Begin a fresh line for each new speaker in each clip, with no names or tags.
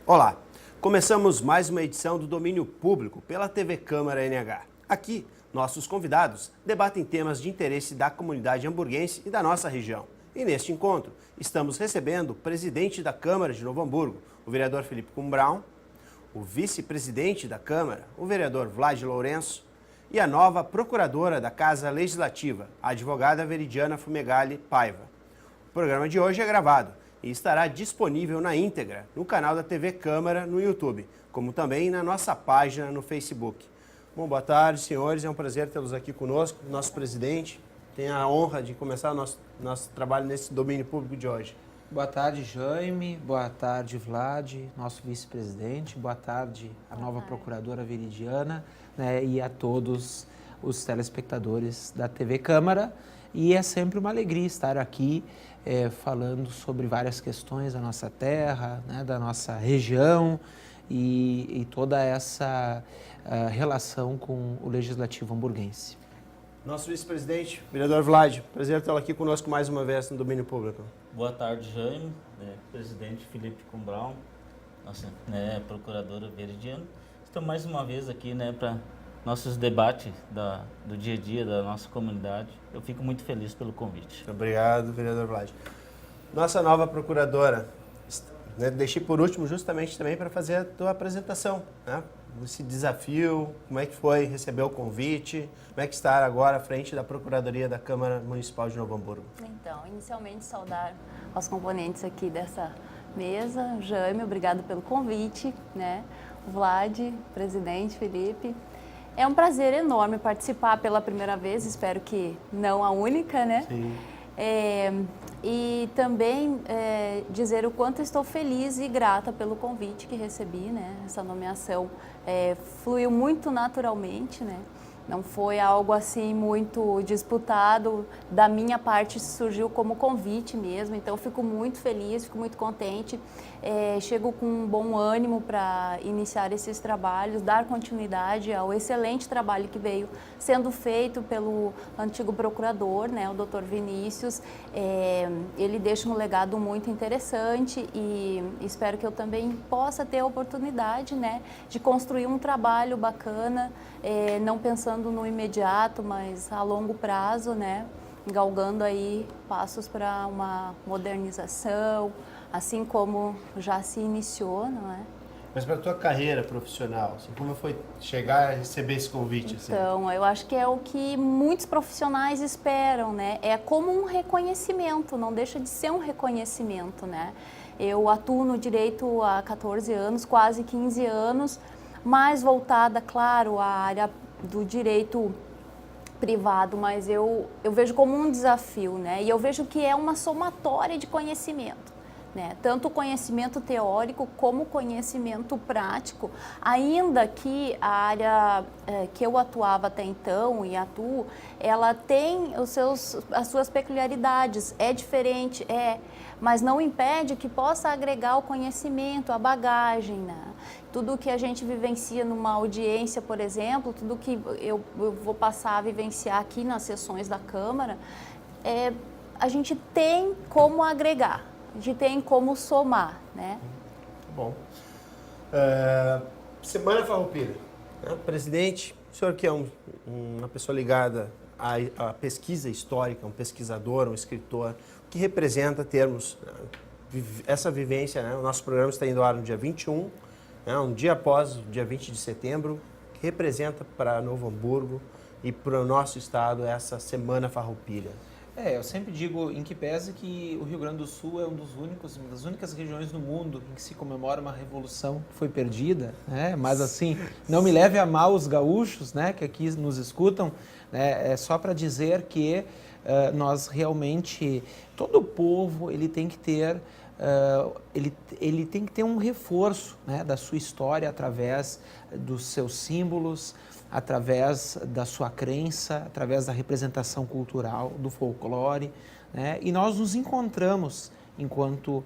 Olá, começamos mais uma edição do Domínio Público pela TV Câmara NH. Aqui, nossos convidados debatem temas de interesse da comunidade hamburguense e da nossa região. E neste encontro, estamos recebendo o presidente da Câmara de Novo Hamburgo, o vereador Felipe Kumbraun, o vice-presidente da Câmara, o vereador Vlad Lourenço, e a nova procuradora da Casa Legislativa, a advogada Veridiana Fumegali Paiva. O programa de hoje é gravado e estará disponível na íntegra no canal da TV Câmara no YouTube, como também na nossa página no Facebook. Bom, boa tarde, senhores. É um prazer tê-los aqui conosco. Nosso presidente tem a honra de começar o nosso trabalho nesse domínio público de hoje.
Boa tarde, Jaime. Boa tarde, Vlad, nosso vice-presidente. Boa tarde, a nova procuradora Veridiana, né, e a todos os telespectadores da TV Câmara. E é sempre uma alegria estar aqui falando sobre várias questões da nossa terra, né, da nossa região e toda essa relação com o Legislativo hamburguense.
Nosso vice-presidente, vereador Vlad, prazer tê-lo aqui conosco mais uma vez no domínio público.
Boa tarde, Jaime, presidente Felipe Kumbraun, nossa procuradora Veridiana. Estamos mais uma vez aqui para nossos debates do dia a dia da nossa comunidade. Eu fico muito feliz pelo convite.
Obrigado, vereador Vlad. Nossa nova procuradora, deixei por último justamente também para fazer a tua apresentação, né? Esse desafio, como é que foi receber o convite, como é que está agora à frente da Procuradoria da Câmara Municipal de Novo Hamburgo?
Então, inicialmente saudar aos componentes aqui dessa mesa. Jaime, obrigado pelo convite, né? Vlad, presidente, Felipe. É um prazer enorme participar pela primeira vez, espero que não a única, né?
Sim.
E também dizer o quanto estou feliz e grata pelo convite que recebi, né? Essa nomeação fluiu muito naturalmente, né? Não foi algo assim muito disputado, da minha parte surgiu como convite mesmo, então eu fico muito feliz, fico muito contente, chego com um bom ânimo para iniciar esses trabalhos, dar continuidade ao excelente trabalho que veio sendo feito pelo antigo procurador, né, o Dr. Vinícius. Ele deixa um legado muito interessante e espero que eu também possa ter a oportunidade, né, de construir um trabalho bacana, não pensando no imediato, mas a longo prazo, né, galgando aí passos para uma modernização, assim como já se iniciou, não é?
Mas para a tua carreira profissional, assim, como foi chegar a receber esse convite? Assim?
Então, eu acho que é o que muitos profissionais esperam, né? É como um reconhecimento, não deixa de ser um reconhecimento, né? Eu atuo no direito há 14 anos, quase 15 anos, mais voltada, claro, à área do direito privado, mas eu vejo como um desafio, né? E eu vejo que é uma somatória de conhecimento, né? Tanto conhecimento teórico como conhecimento prático, ainda que a área que eu atuava até então e atuo, ela tem as suas peculiaridades, é diferente, mas não impede que possa agregar o conhecimento, a bagagem, né? Tudo que a gente vivencia numa audiência, por exemplo, tudo que eu vou passar a vivenciar aqui nas sessões da Câmara, a gente tem como agregar, a gente tem como somar, né?
Bom. Semana Farroupilha. Presidente, o senhor que é uma pessoa ligada à pesquisa histórica, um pesquisador, um escritor, o que representa termos essa vivência, né? O nosso programa está indo ao ar no dia 21, um dia após o dia 20 de setembro, que representa para Novo Hamburgo e para o nosso estado essa Semana Farroupilha.
Eu sempre digo, em que pese que o Rio Grande do Sul é uma das únicas regiões do mundo em que se comemora uma revolução que foi perdida, né? Mas assim, não me leve a mal os gaúchos, né, que aqui nos escutam, né? É só para dizer que nós realmente, todo o povo, ele tem que ter ele tem que ter um reforço, né, da sua história através dos seus símbolos, através da sua crença, através da representação cultural, do folclore, né? E nós nos encontramos enquanto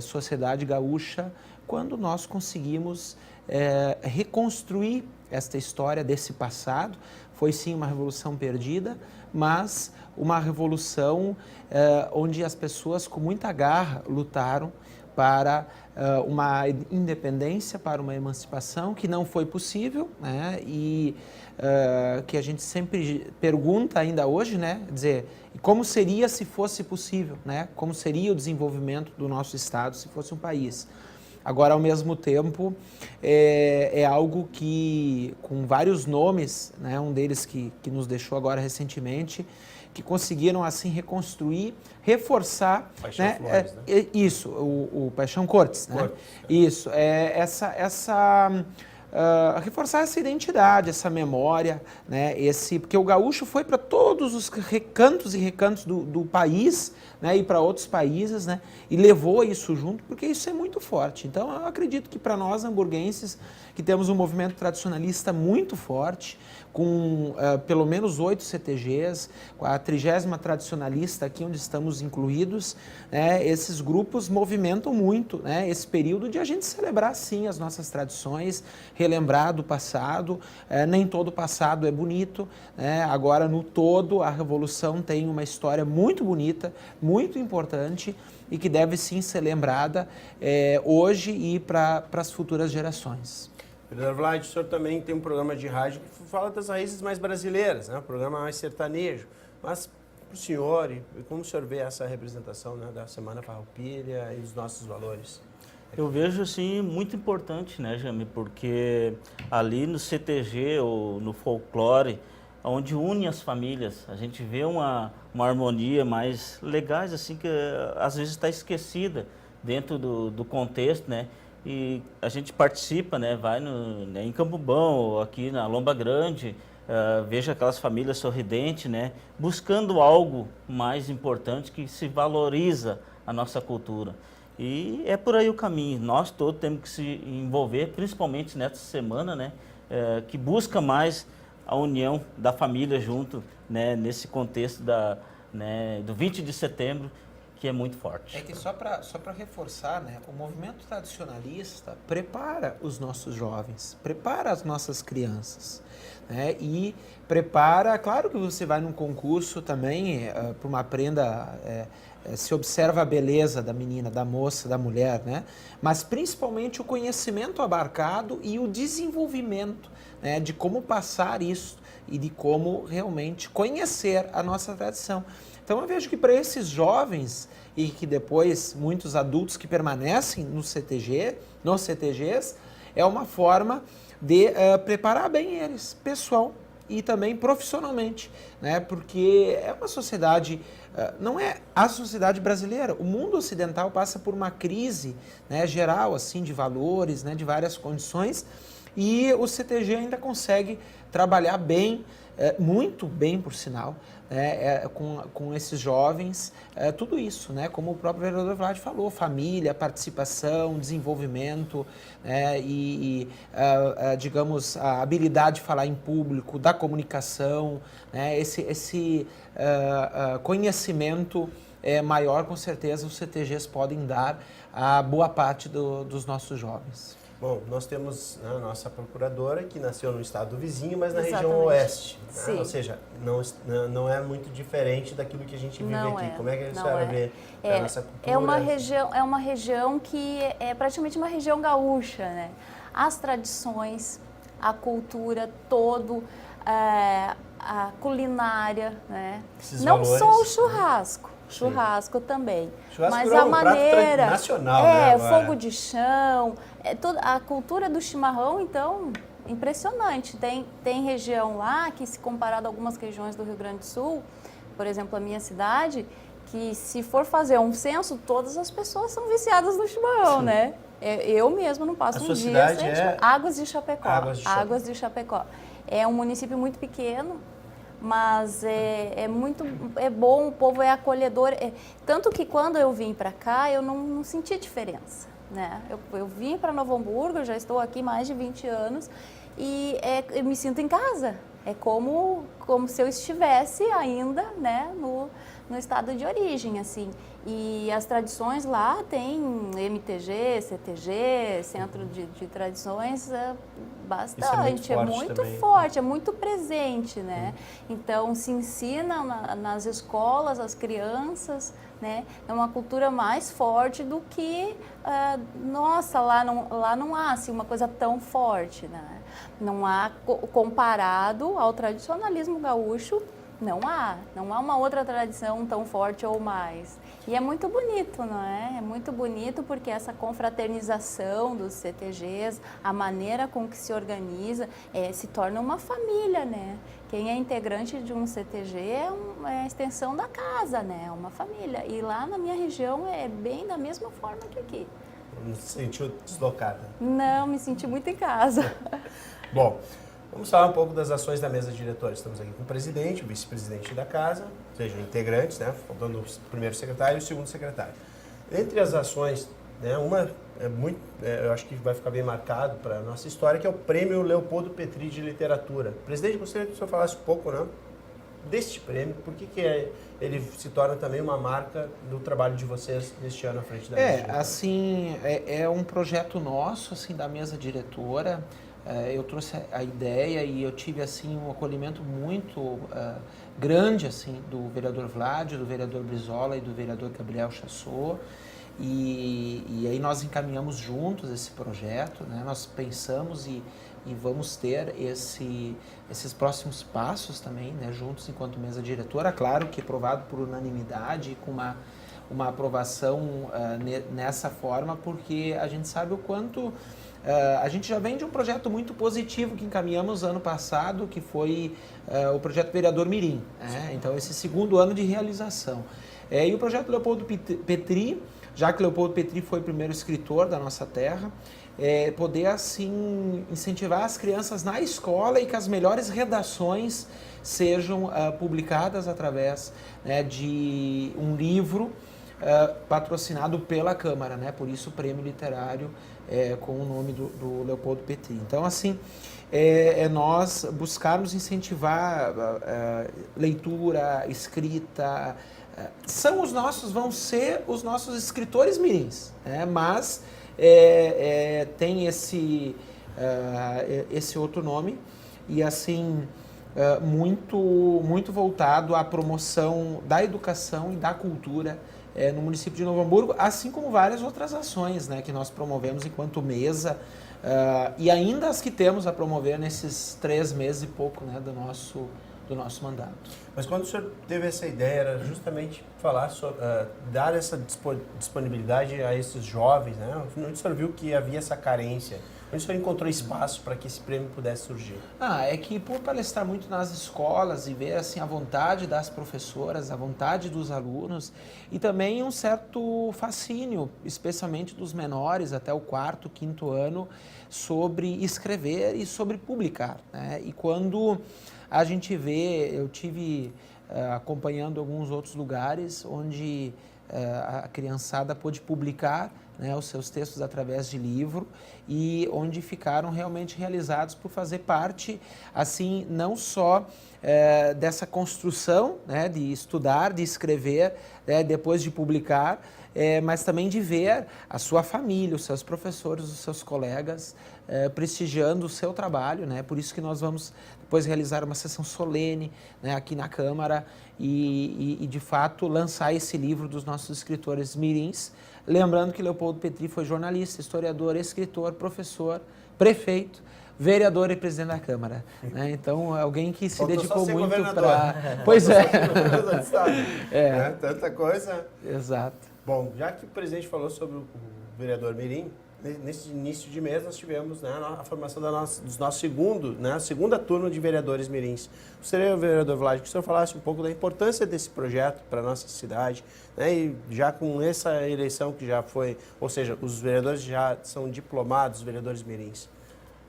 sociedade gaúcha quando nós conseguimos reconstruir esta história desse passado. Foi sim uma revolução perdida, mas uma revolução onde as pessoas com muita garra lutaram para uma independência, para uma emancipação que não foi possível, né? E que a gente sempre pergunta ainda hoje, né? Dizer, como seria se fosse possível, né? Como seria o desenvolvimento do nosso Estado se fosse um país? Agora, ao mesmo tempo, é algo que, com vários nomes, né? Um deles que nos deixou agora recentemente, que conseguiram assim reconstruir, reforçar,
Paixão
né?
Flores, né?
Isso, o Paixão Cortes, né?
Cortes,
Isso, reforçar essa identidade, essa memória, né? Porque o gaúcho foi para todos os recantos e recantos do país, né? E para outros países, né? E levou isso junto, porque isso é muito forte. Então, eu acredito que para nós, hamburguenses, que temos um movimento tradicionalista muito forte, com pelo menos 8 CTGs, com a 30ª tradicionalista aqui onde estamos incluídos, né, esses grupos movimentam muito, né, esse período de a gente celebrar sim as nossas tradições, relembrar do passado, nem todo o passado é bonito, né, agora no todo a Revolução tem uma história muito bonita, muito importante e que deve sim ser lembrada hoje e para as futuras gerações.
Vereador Vlad, o senhor também tem um programa de rádio que fala das raízes mais brasileiras, né? Um programa mais sertanejo. Mas, para o senhor, e como o senhor vê essa representação, né, da Semana Farroupilha e dos nossos valores?
Eu vejo, assim, muito importante, né, Jame? Porque ali no CTG ou no folclore, onde une as famílias, a gente vê uma harmonia mais legais, assim, que às vezes está esquecida dentro do contexto, né? E a gente participa, né, vai em Campo Bom, aqui na Lomba Grande, veja aquelas famílias sorridentes, né, buscando algo mais importante que se valoriza a nossa cultura. E é por aí o caminho, nós todos temos que se envolver, principalmente nessa semana, né, que busca mais a união da família junto, né, nesse contexto do 20 de setembro, que é muito forte.
É que só para reforçar, né, o movimento tradicionalista prepara os nossos jovens, prepara as nossas crianças, né, e prepara, claro que você vai num concurso também para uma prenda, se observa a beleza da menina, da moça, da mulher, né, mas principalmente o conhecimento abarcado e o desenvolvimento, né, de como passar isso e de como realmente conhecer a nossa tradição. Então eu vejo que para esses jovens e que depois muitos adultos que permanecem nos CTGs, é uma forma de preparar bem eles, pessoal e também profissionalmente, né? Porque é uma sociedade, não é a sociedade brasileira, o mundo ocidental passa por uma crise, né, geral assim, de valores, né, de várias condições, e o CTG ainda consegue trabalhar bem, muito bem, por sinal, né, com esses jovens, tudo isso, né, como o próprio vereador Vlad falou, família, participação, desenvolvimento, digamos, a habilidade de falar em público, da comunicação, né, esse conhecimento maior, com certeza, os CTGs podem dar a boa parte dos nossos jovens.
Bom, nós temos a nossa procuradora, que nasceu no estado vizinho, mas na
Exatamente.
região oeste. Né?
Sim.
Ou seja, não é muito diferente daquilo que a gente vive
Não
aqui.
é,
Como é que a
não
senhora
é.
vê a nossa cultura?
É uma região que é praticamente uma região gaúcha, né? As tradições, a cultura, a culinária, né?
Esses
Não
valores,
só o
né?
churrasco também,
Churrasco
mas
virou
a
um prato
maneira,
nacional, né, agora.
fogo de chão, a cultura do chimarrão, então, impressionante. Tem região lá que, se comparado a algumas regiões do Rio Grande do Sul, por exemplo, a minha cidade, que se for fazer um censo, todas as pessoas são viciadas no chimarrão,
Sim.
né? Eu mesmo não passo um dia
cidade
sem
é
chimarrão. Águas de Chapecó.
Águas de
Chapecó. É um município muito pequeno, mas é bom, o povo é acolhedor. Tanto que quando eu vim para cá, eu não senti diferença, né? Eu vim para Novo Hamburgo, eu já estou aqui mais de 20 anos e eu me sinto em casa. É como se eu estivesse ainda, né, no estado de origem, assim. E as tradições lá tem MTG, CTG, Centro de Tradições, bastante, é muito forte, é muito presente, né? Então, se ensina nas escolas, as crianças, né? É uma cultura mais forte do que, nossa, lá não há assim, uma coisa tão forte, né? Não há, comparado ao tradicionalismo gaúcho, não há uma outra tradição tão forte ou mais. E é muito bonito, não é? É muito bonito porque essa confraternização dos CTGs, a maneira com que se organiza, se torna uma família, né? Quem é integrante de um CTG é a extensão da casa, né? É uma família. E lá na minha região é bem da mesma forma que aqui.
Não se sentiu deslocada?
Não, me senti muito em casa.
Bom, vamos falar um pouco das ações da mesa diretora. Estamos aqui com o presidente, o vice-presidente da casa, ou seja, integrantes, né? Faltando o primeiro secretário e o segundo secretário. Entre as ações, né, uma eu acho que vai ficar bem marcado para a nossa história, que é o Prêmio Leopoldo Petri de Literatura. Presidente, gostaria que o senhor falasse um pouco, né, deste prêmio, por que ele se torna também uma marca do trabalho de vocês neste ano à frente da mesa diretora?
Assim, é um projeto nosso, assim, da mesa diretora. Eu trouxe a ideia e eu tive assim um acolhimento muito grande assim do vereador Vlad, do vereador Brizola e do vereador Gabriel Chassot. E aí nós encaminhamos juntos esse projeto, né? Nós pensamos e vamos ter esses próximos passos também, né? Juntos enquanto mesa diretora, claro que aprovado por unanimidade, com uma aprovação nessa forma, porque a gente sabe o quanto... a gente já vem de um projeto muito positivo que encaminhamos ano passado, que foi o projeto Vereador Mirim. Então, esse segundo ano de realização. E o projeto Leopoldo Petri, já que Leopoldo Petri foi o primeiro escritor da nossa terra, poder, assim, incentivar as crianças na escola e que as melhores redações sejam publicadas através, né, de um livro patrocinado pela Câmara, né? Por isso o prêmio literário com o nome do Leopoldo Petri. Então, assim, nós buscarmos incentivar leitura, escrita, vão ser os nossos escritores mirins, né? Mas tem esse outro nome e, assim, muito voltado à promoção da educação e da cultura no município de Novo Hamburgo, assim como várias outras ações, né, que nós promovemos enquanto mesa, e ainda as que temos a promover nesses 3 meses e pouco, né, do nosso mandato.
Mas quando o senhor teve essa ideia, era justamente falar sobre, dar essa disponibilidade a esses jovens, né? Onde o senhor viu que havia essa carência? Onde o senhor encontrou espaço para que esse prêmio pudesse surgir?
É que por palestrar muito nas escolas e ver assim a vontade das professoras, a vontade dos alunos e também um certo fascínio, especialmente dos menores até o 4º, 5º ano, sobre escrever e sobre publicar, né? E quando a gente vê, eu tive acompanhando alguns outros lugares onde a criançada pôde publicar, né, os seus textos através de livro e onde ficaram realmente realizados por fazer parte, assim, não só dessa construção, né, de estudar, de escrever, depois de publicar, mas também de ver a sua família, os seus professores, os seus colegas prestigiando o seu trabalho, né? Por isso que nós vamos depois realizar uma sessão solene, né, aqui na Câmara e de fato lançar esse livro dos nossos escritores mirins, lembrando que Leopoldo Petri foi jornalista, historiador, escritor, professor, prefeito, vereador e presidente da Câmara, né? Então, alguém que se dedicou muito para... Pois é.
Tanta coisa.
Exato.
Bom, já que o presidente falou sobre o vereador Mirim, nesse início de mês nós tivemos, né, a formação do nosso segunda turma de vereadores mirins. Gostaria, vereador Vlad, que o senhor falasse um pouco da importância desse projeto para a nossa cidade, né, e já com essa eleição que já foi, ou seja, os vereadores já são diplomados, vereadores mirins.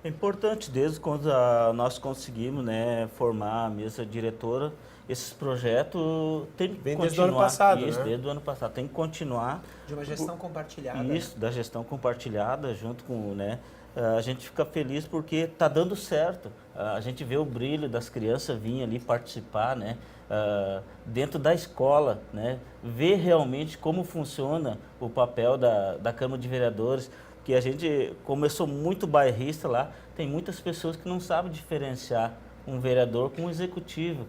É importante, desde quando nós conseguimos, né, formar a mesa diretora, esses projetos tem que continuar.
Desde o ano passado,
isso,
né?
desde o ano passado, tem que continuar.
De uma gestão compartilhada.
Isso, da gestão compartilhada, junto com, né, a gente fica feliz porque está dando certo. A gente vê o brilho das crianças virem ali participar, né? Dentro da escola, né? Ver realmente como funciona o papel da Câmara de Vereadores, que a gente começou muito bairrista lá, tem muitas pessoas que não sabem diferenciar um vereador com um executivo,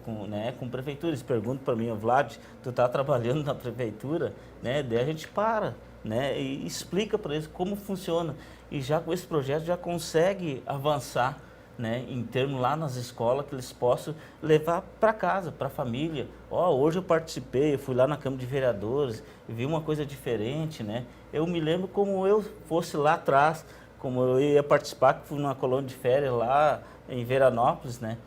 com prefeitura. Eles perguntam para mim, Vlad, tu está trabalhando na prefeitura? Né? Daí a gente para, né? E explica para eles como funciona. E já com esse projeto já consegue avançar, né, em termos lá nas escolas, que eles possam levar para casa, para a família. Hoje eu participei, eu fui lá na Câmara de Vereadores, vi uma coisa diferente, né? Eu me lembro como eu fosse lá atrás, como eu ia participar, que fui numa colônia de férias lá em Veranópolis, né?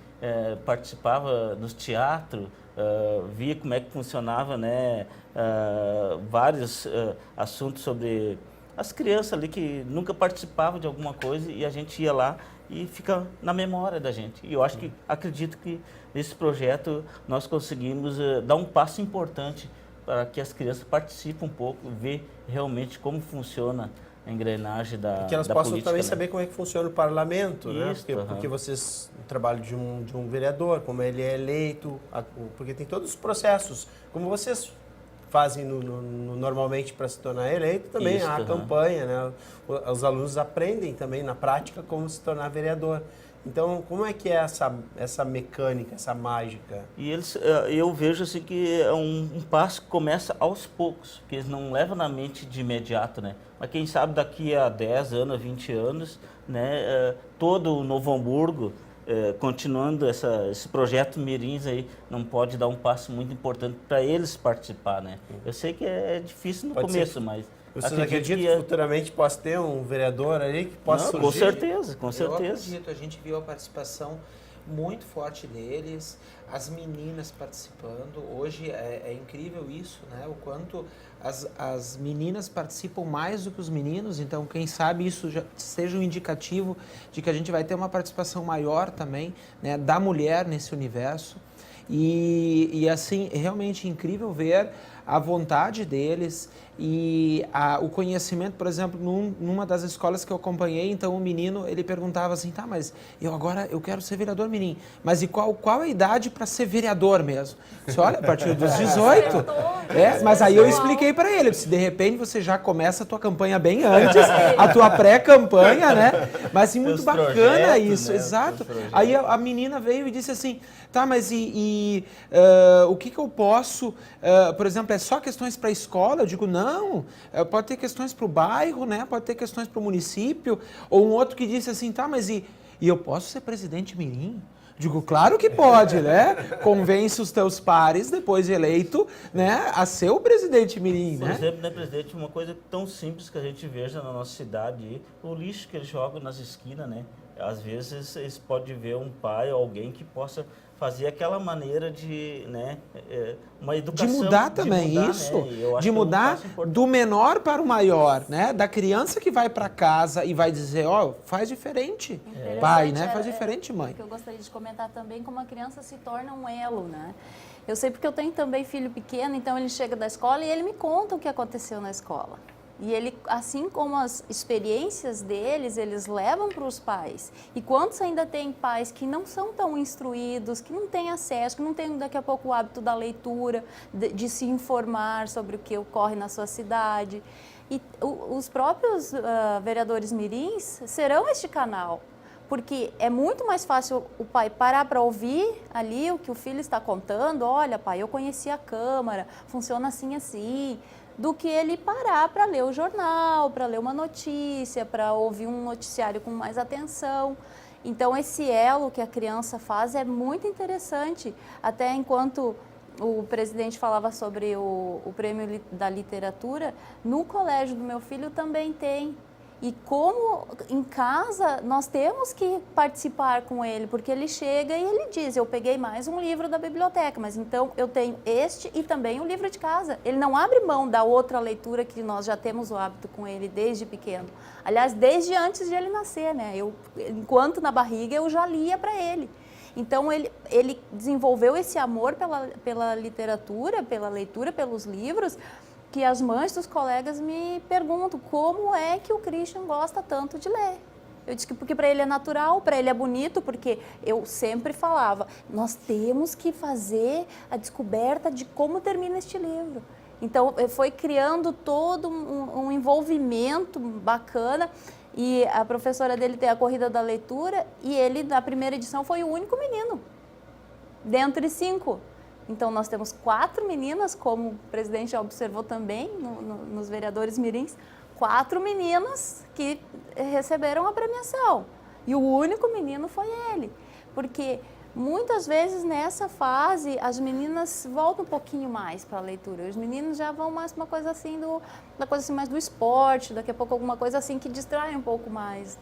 Participava dos teatros, via como é que funcionava, né? Vários assuntos sobre as crianças ali que nunca participavam de alguma coisa e a gente ia lá e fica na memória da gente. E eu acredito que nesse projeto nós conseguimos dar um passo importante para que as crianças participem um pouco, ver realmente como funciona a engrenagem da política.
Que elas possam
política,
também
né?
saber como é que funciona o parlamento, né?
Isso,
Porque vocês, o trabalho de um vereador, como ele é eleito, porque tem todos os processos, como vocês fazem normalmente para se tornar eleito, também
Isso,
a campanha, né? Os alunos aprendem também na prática como se tornar vereador. Então, como é que é essa mecânica, essa mágica?
E eu vejo assim que é um passo que começa aos poucos, porque eles não levam na mente de imediato, né? Mas quem sabe daqui a 10 anos, 20 anos, né, todo o Novo Hamburgo, continuando esse projeto Mirins aí, não pode dar um passo muito importante para eles participar, né? Eu sei que é difícil no começo, mas...
Vocês acreditam que futuramente possa ter um vereador ali que possa surgir?
Com certeza, com certeza.
Eu acredito, a gente viu a participação muito forte deles, as meninas participando. Hoje é incrível isso, né? O quanto as meninas participam mais do que os meninos. Então, quem sabe isso já seja um indicativo de que a gente vai ter uma participação maior também, né, da mulher nesse universo. E assim, é realmente incrível ver a vontade deles e o conhecimento. Por exemplo, numa das escolas que eu acompanhei, então o menino, ele perguntava assim, tá, mas eu quero ser vereador mirim, mas e qual a idade para ser vereador mesmo? Disse, olha, a partir dos 18. Mas aí eu expliquei para ele, se de repente você já começa a tua campanha bem antes, a tua pré-campanha, né? Mas assim, muito bacana isso, né? Exato. Aí a menina veio e disse assim, tá, mas o que eu posso, por exemplo, é só questões para a escola? Eu digo, não, pode ter questões para o bairro, né? Pode ter questões para o município. Ou um outro que disse assim, tá, mas e eu posso ser presidente mirim? Digo, claro que pode, né? Convence os teus pares, depois de eleito, né, a ser o presidente mirim, né?
Por exemplo, né, presidente, uma coisa tão simples que a gente veja na nossa cidade, o lixo que eles jogam nas esquinas, né? Às vezes eles podem ver um pai ou alguém que possa fazer aquela maneira de, né, uma educação.
De mudar também, isso.
Né?
De mudar do menor para o maior, né? Da criança que vai para casa e vai dizer, faz diferente, pai, né? Faz diferente, mãe.
O que eu gostaria de comentar também, como a criança se torna um elo, né? Eu sei porque eu tenho também filho pequeno, então ele chega da escola e ele me conta o que aconteceu na escola. E ele, assim como as experiências deles, eles levam para os pais. E quantos ainda tem pais que não são tão instruídos, que não têm acesso, que não têm daqui a pouco o hábito da leitura, de se informar sobre o que ocorre na sua cidade. E os próprios vereadores mirins serão este canal. Porque é muito mais fácil o pai parar para ouvir ali o que o filho está contando. Olha, pai, eu conheci a Câmara, funciona assim, assim. Do que ele parar para ler o jornal, para ler uma notícia, para ouvir um noticiário com mais atenção. Então, esse elo que a criança faz é muito interessante. Até enquanto o presidente falava sobre o prêmio da literatura, no colégio do meu filho também tem. E como em casa nós temos que participar com ele, porque ele chega e ele diz, eu peguei mais um livro da biblioteca, mas então eu tenho este e também o livro de casa. Ele não abre mão da outra leitura que nós já temos o hábito com ele desde pequeno. Aliás, desde antes de ele nascer, né? Enquanto na barriga eu já lia para ele. Então ele desenvolveu esse amor pela literatura, pela leitura, pelos livros, que as mães dos colegas me perguntam como é que o Christian gosta tanto de ler. Eu disse que porque para ele é natural, para ele é bonito, porque eu sempre falava, nós temos que fazer a descoberta de como termina este livro. Então, foi criando todo um envolvimento bacana e a professora dele tem a corrida da leitura e ele, na primeira edição, foi o único menino, dentre 5. Então, nós temos 4 meninas, como o presidente já observou também nos vereadores mirins, 4 meninas que receberam a premiação. E o único menino foi ele. Porque muitas vezes nessa fase as meninas voltam um pouquinho mais para a leitura. Os meninos já vão mais para uma coisa assim mais do esporte, daqui a pouco alguma coisa assim que distrai um pouco mais.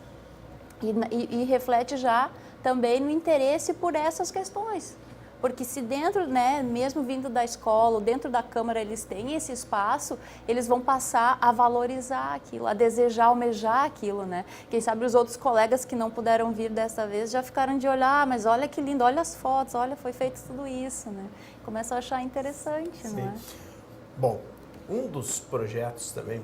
E reflete já também no interesse por essas questões. Porque se dentro, né, mesmo vindo da escola, dentro da Câmara, eles têm esse espaço, eles vão passar a valorizar aquilo, a desejar, almejar aquilo, né? Quem sabe os outros colegas que não puderam vir dessa vez já ficaram de olhar, mas olha que lindo, olha as fotos, olha, foi feito tudo isso, né? Começam a achar interessante, não é?
Bom, um dos projetos também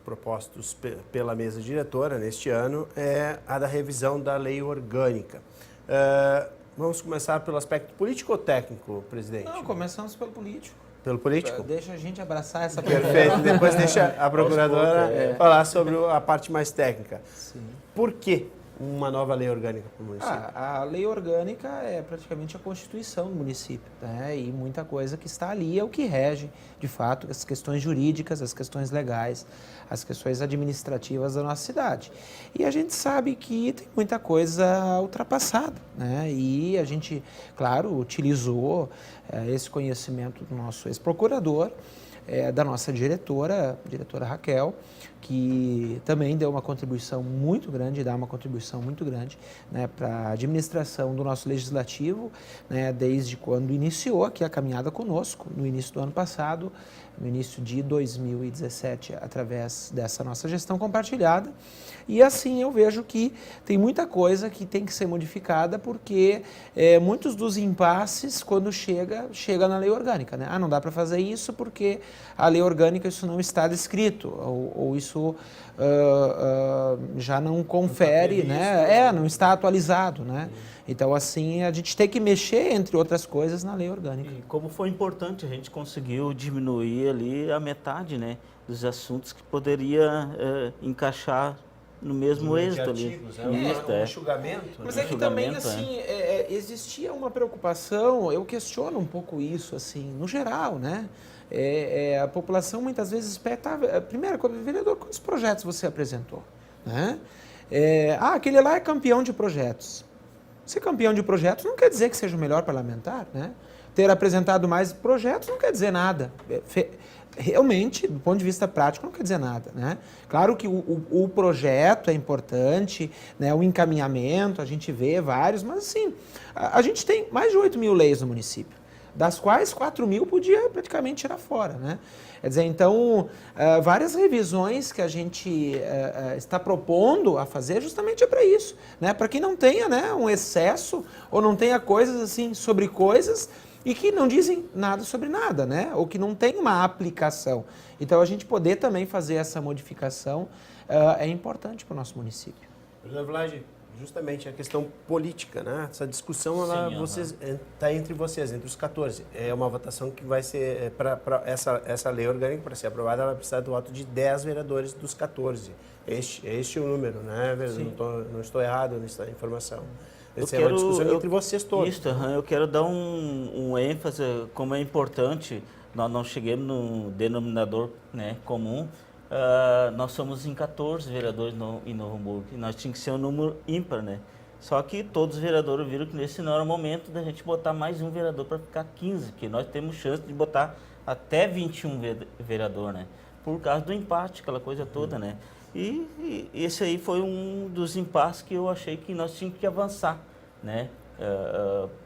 propostos pela mesa diretora neste ano é a da revisão da lei orgânica. Vamos começar pelo aspecto político ou técnico, presidente?
Não, começamos pelo político.
Pelo político?
Deixa a gente abraçar essa
Perfeito. Depois deixa a procuradora falar sobre a parte mais técnica.
Sim.
Por que uma nova lei orgânica para o município?
A lei orgânica é praticamente a constituição do município, né? E muita coisa que está ali é o que rege, de fato, as questões jurídicas, as questões legais, as questões administrativas da nossa cidade. E a gente sabe que tem muita coisa ultrapassada, né? E a gente, claro, utilizou esse conhecimento do nosso ex-procurador, da nossa diretora Raquel, que também deu uma contribuição muito grande, dá uma contribuição muito grande, né, para a administração do nosso legislativo, né, desde quando iniciou aqui a caminhada conosco, no início do ano passado, no início de 2017, através dessa nossa gestão compartilhada. E assim eu vejo que tem muita coisa que tem que ser modificada, porque muitos dos impasses, quando chega na lei orgânica, né? Não dá para fazer isso porque a lei orgânica isso não está descrito, ou isso já não confere, né? Não está atualizado, né? Então, assim, a gente tem que mexer, entre outras coisas, na lei orgânica.
E como foi importante, a gente conseguiu diminuir ali a metade, né, dos assuntos que poderia encaixar no mesmo êxito ali.
Um enxugamento.
Mas é que também, assim, existia uma preocupação, eu questiono um pouco isso, assim, no geral, né? A população muitas vezes espera, primeiro, vereador, quantos projetos você apresentou? Né? Aquele lá é campeão de projetos. Ser campeão de projetos não quer dizer que seja o melhor parlamentar, né? Ter apresentado mais projetos não quer dizer nada. Realmente, do ponto de vista prático, não quer dizer nada, né? Claro que o projeto é importante, né? O encaminhamento, a gente vê vários, mas assim, a gente tem mais de 8 mil leis no município, das quais 4 mil podia praticamente tirar fora, né? Quer dizer, então, várias revisões que a gente está propondo a fazer justamente é para isso, né? Para que não tenha, né, um excesso ou não tenha coisas assim sobre coisas e que não dizem nada sobre nada, né? Ou que não tem uma aplicação. Então, a gente poder também fazer essa modificação é importante para o nosso município.
Vlad, justamente a questão política, né? Essa discussão está entre vocês, entre os 14. É uma votação que vai ser, para essa lei orgânica, para ser aprovada, ela vai precisar do voto de 10 vereadores dos 14. Este é o número, né? Não estou errado nessa informação. Essa é uma discussão entre vocês todos.
Isso, eu quero dar um ênfase, como é importante, nós não chegamos no denominador, né, comum. Nós somos em 14 vereadores em Novo Hamburgo, e nós tínhamos que ser um número ímpar, né? Só que todos os vereadores viram que nesse não era o momento da gente botar mais um vereador para ficar 15, porque nós temos chance de botar até 21 vereador, né? Por causa do empate, aquela coisa toda, né? E esse aí foi um dos impasses que eu achei que nós tínhamos que avançar, né?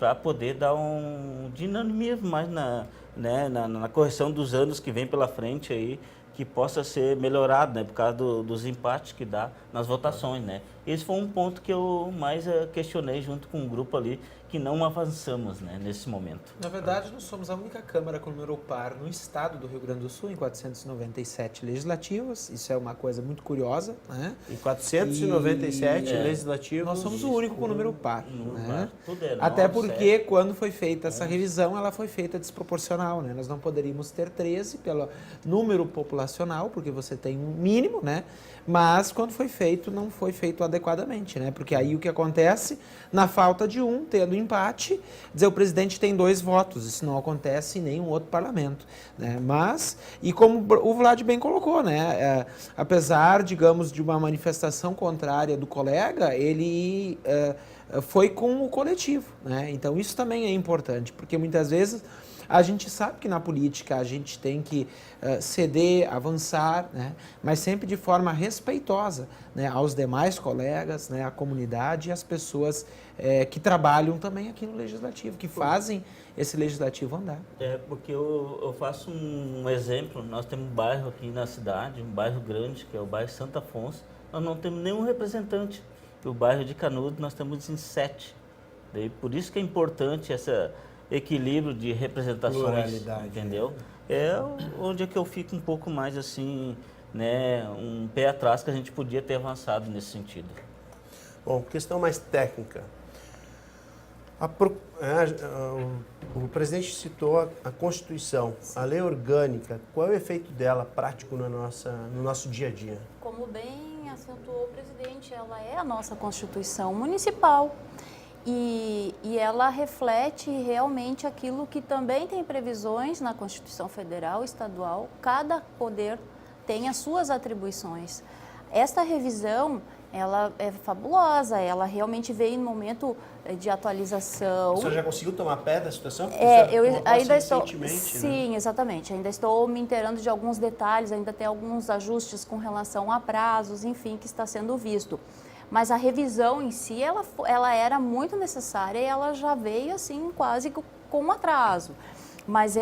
Para poder dar um dinamismo mais na correção dos anos que vem pela frente aí, que possa ser melhorado, né, por causa dos empates que dá nas votações, né? Esse foi um ponto que eu mais questionei junto com o grupo ali, que não avançamos, né, nesse momento.
Na verdade, nós somos a única Câmara com número par no estado do Rio Grande do Sul, em 497 legislativos. Isso é uma coisa muito curiosa, né?
Em 497
E,
legislativos.
Nós somos o único com número par.
Número
Né?
par. Tudo é
Até
9,
porque
7.
quando foi feita essa revisão, ela foi feita desproporcional, né? Nós não poderíamos ter 13 pelo número populacional, porque você tem um mínimo, né? Mas quando foi feito, não foi feito adequadamente, né? Porque aí o que acontece, na falta de um, tendo empate, dizer o presidente tem 2 votos. Isso não acontece em nenhum outro parlamento, né? Mas, e como o Vlad bem colocou, né? Apesar, digamos, de uma manifestação contrária do colega, ele foi com o coletivo, né? Então isso também é importante, porque muitas vezes a gente sabe que na política a gente tem que ceder, avançar, né? Mas sempre de forma respeitosa, né? Aos demais colegas, né? À comunidade e às pessoas que trabalham também aqui no Legislativo, que fazem esse Legislativo andar.
Porque eu faço um exemplo, nós temos um bairro aqui na cidade, um bairro grande, que é o bairro Santo Afonso, nós não temos nenhum representante. O bairro de Canudos nós temos em 7. Daí, por isso que é importante esse equilíbrio de representações,
Pluralidade,
entendeu? É onde é que eu fico um pouco mais assim, né, um pé atrás, que a gente podia ter avançado nesse sentido.
Bom, questão mais técnica. O presidente citou a Constituição, a lei orgânica. Qual é o efeito dela prático no nosso dia a dia?
Como bem acentuou o presidente, ela é a nossa Constituição municipal e ela reflete realmente aquilo que também tem previsões na Constituição Federal, Estadual. Cada poder tem as suas atribuições. Esta revisão, ela é fabulosa, ela realmente veio no momento de atualização.
O senhor já conseguiu tomar pé da situação?
Eu ainda estou, sim,
né?
exatamente, ainda estou me inteirando de alguns detalhes, ainda tem alguns ajustes com relação a prazos, enfim, que está sendo visto. Mas a revisão em si, ela era muito necessária e ela já veio assim quase com um atraso. Mas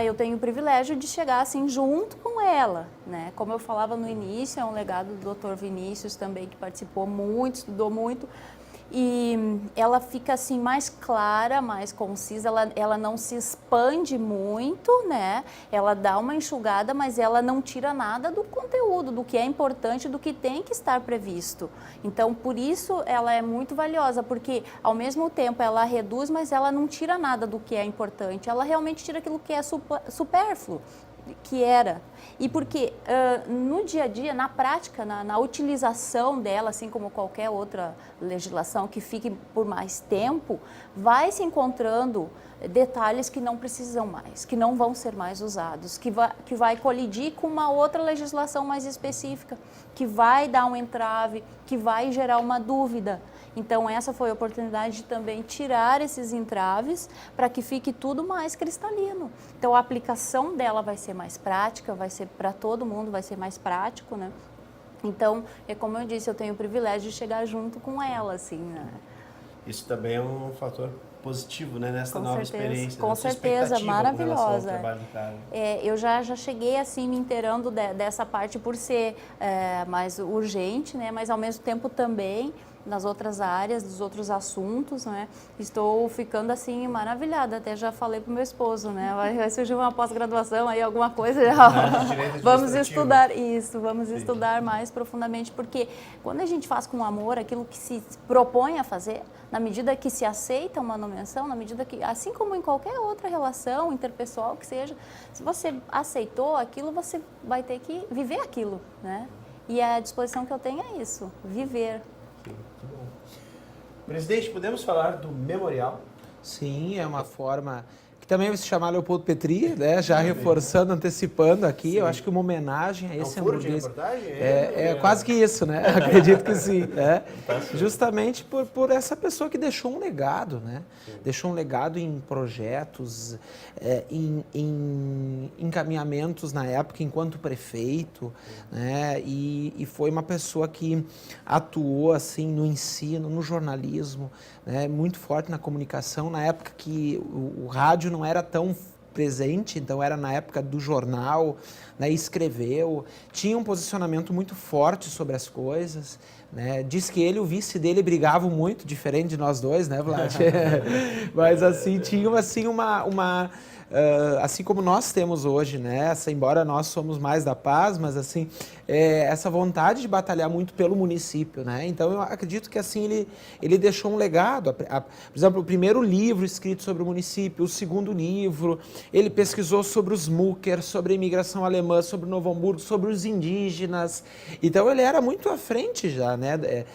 eu tenho o privilégio de chegar assim junto com ela, né? Como eu falava no início, é um legado do Dr. Vinícius também, que participou muito, estudou muito. E ela fica assim mais clara, mais concisa, ela não se expande muito, né? Ela dá uma enxugada, mas ela não tira nada do conteúdo, do que é importante, do que tem que estar previsto. Então, por isso ela é muito valiosa, porque ao mesmo tempo ela reduz, mas ela não tira nada do que é importante. Ela realmente tira aquilo que é supérfluo, que era. E porque no dia a dia, na prática, na utilização dela, assim como qualquer outra legislação que fique por mais tempo, vai se encontrando detalhes que não precisam mais, que não vão ser mais usados, que vai colidir com uma outra legislação mais específica, que vai dar um entrave, que vai gerar uma dúvida. Então, essa foi a oportunidade de também tirar esses entraves para que fique tudo mais cristalino. Então, a aplicação dela vai ser mais prática, vai ser para todo mundo, vai ser mais prático, né? Então, é como eu disse, eu tenho o privilégio de chegar junto com ela, assim, né?
Isso também é um fator positivo, né, nessa nova experiência.
Com certeza, maravilhosa. Eu já cheguei assim me inteirando dessa parte por ser mais urgente, né, mas ao mesmo tempo também nas outras áreas, dos outros assuntos, né? Estou ficando assim maravilhada, até já falei pro meu esposo, né? Vai surgir uma pós-graduação aí, alguma coisa, vamos estudar isso, vamos estudar mais profundamente, porque quando a gente faz com amor aquilo que se propõe a fazer, na medida que se aceita uma nomeação, na medida que, assim como em qualquer outra relação interpessoal que seja, se você aceitou aquilo, você vai ter que viver aquilo, né? E a disposição que eu tenho é isso, viver.
Muito bom. Presidente, podemos falar do memorial?
Sim, é uma forma que também vai se chamar Leopoldo Petri, né? Já reforçando, antecipando aqui. Sim. Eu acho que uma homenagem a esse hamburguês. É quase que isso, né? Acredito que sim. Né? Justamente por essa pessoa que deixou um legado, né? Sim. Deixou um legado em projetos, em encaminhamentos na época enquanto prefeito, né? E foi uma pessoa que atuou assim no ensino, no jornalismo, né? Muito forte na comunicação, na época que o rádio não era tão presente, então era na época do jornal, né? Escreveu, tinha um posicionamento muito forte sobre as coisas, né? Diz que ele e o vice dele brigavam muito, diferente de nós dois, né, Vlad? Mas assim, tinha assim assim como nós temos hoje, né? Embora nós somos mais da paz, mas assim, essa vontade de batalhar muito pelo município, né? Então eu acredito que assim ele deixou um legado. Por exemplo, o primeiro livro escrito sobre o município, o segundo livro, ele pesquisou sobre os muckers, sobre a imigração alemã, sobre o Novo Hamburgo, sobre os indígenas. Então ele era muito à frente já, né?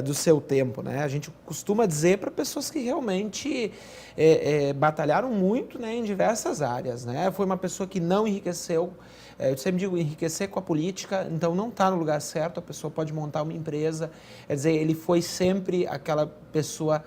Do seu tempo, né? A gente costuma dizer para pessoas que realmente batalharam muito, né, em diversas áreas, né? Foi uma pessoa que não enriqueceu. Eu sempre digo, enriquecer com a política, então não está no lugar certo, a pessoa pode montar uma empresa, quer dizer, ele foi sempre aquela pessoa,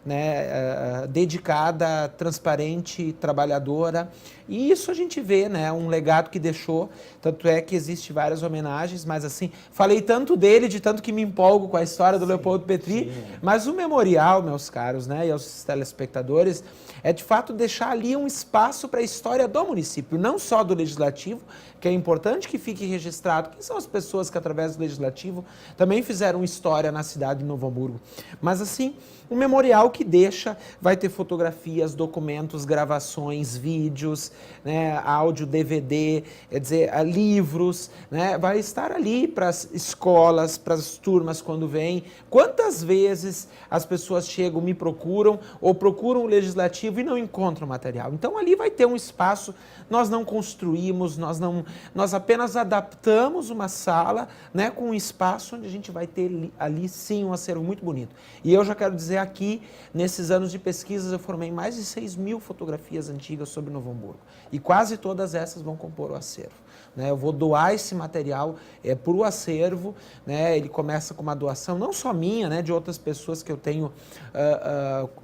né, dedicada, transparente, trabalhadora, e isso a gente vê, né, um legado que deixou, tanto é que existe várias homenagens, mas assim, falei tanto dele, de tanto que me empolgo com a história do Leopoldo Petry, mas o memorial, meus caros, né, e aos telespectadores, é de fato deixar ali um espaço para a história do município, não só do Legislativo, que é importante que fique registrado quem são as pessoas que através do Legislativo também fizeram história na cidade de Novo Hamburgo, mas assim, um memorial que deixa, vai ter fotografias, documentos, gravações, vídeos, né, áudio, DVD, quer dizer, livros, né, vai estar ali para as escolas, para as turmas quando vêm. Quantas vezes as pessoas chegam, me procuram ou procuram o Legislativo e não encontram material? Então ali vai ter um espaço, nós não construímos, nós apenas adaptamos uma sala, né, com um espaço onde a gente vai ter ali sim um acervo muito bonito. E eu já quero dizer aqui, nesses anos de pesquisas, eu formei mais de 6.000 fotografias antigas sobre Novo Hamburgo. E quase todas essas vão compor o acervo. Né? Eu vou doar esse material para o acervo, né? Ele começa com uma doação, não só minha, né? De outras pessoas que eu tenho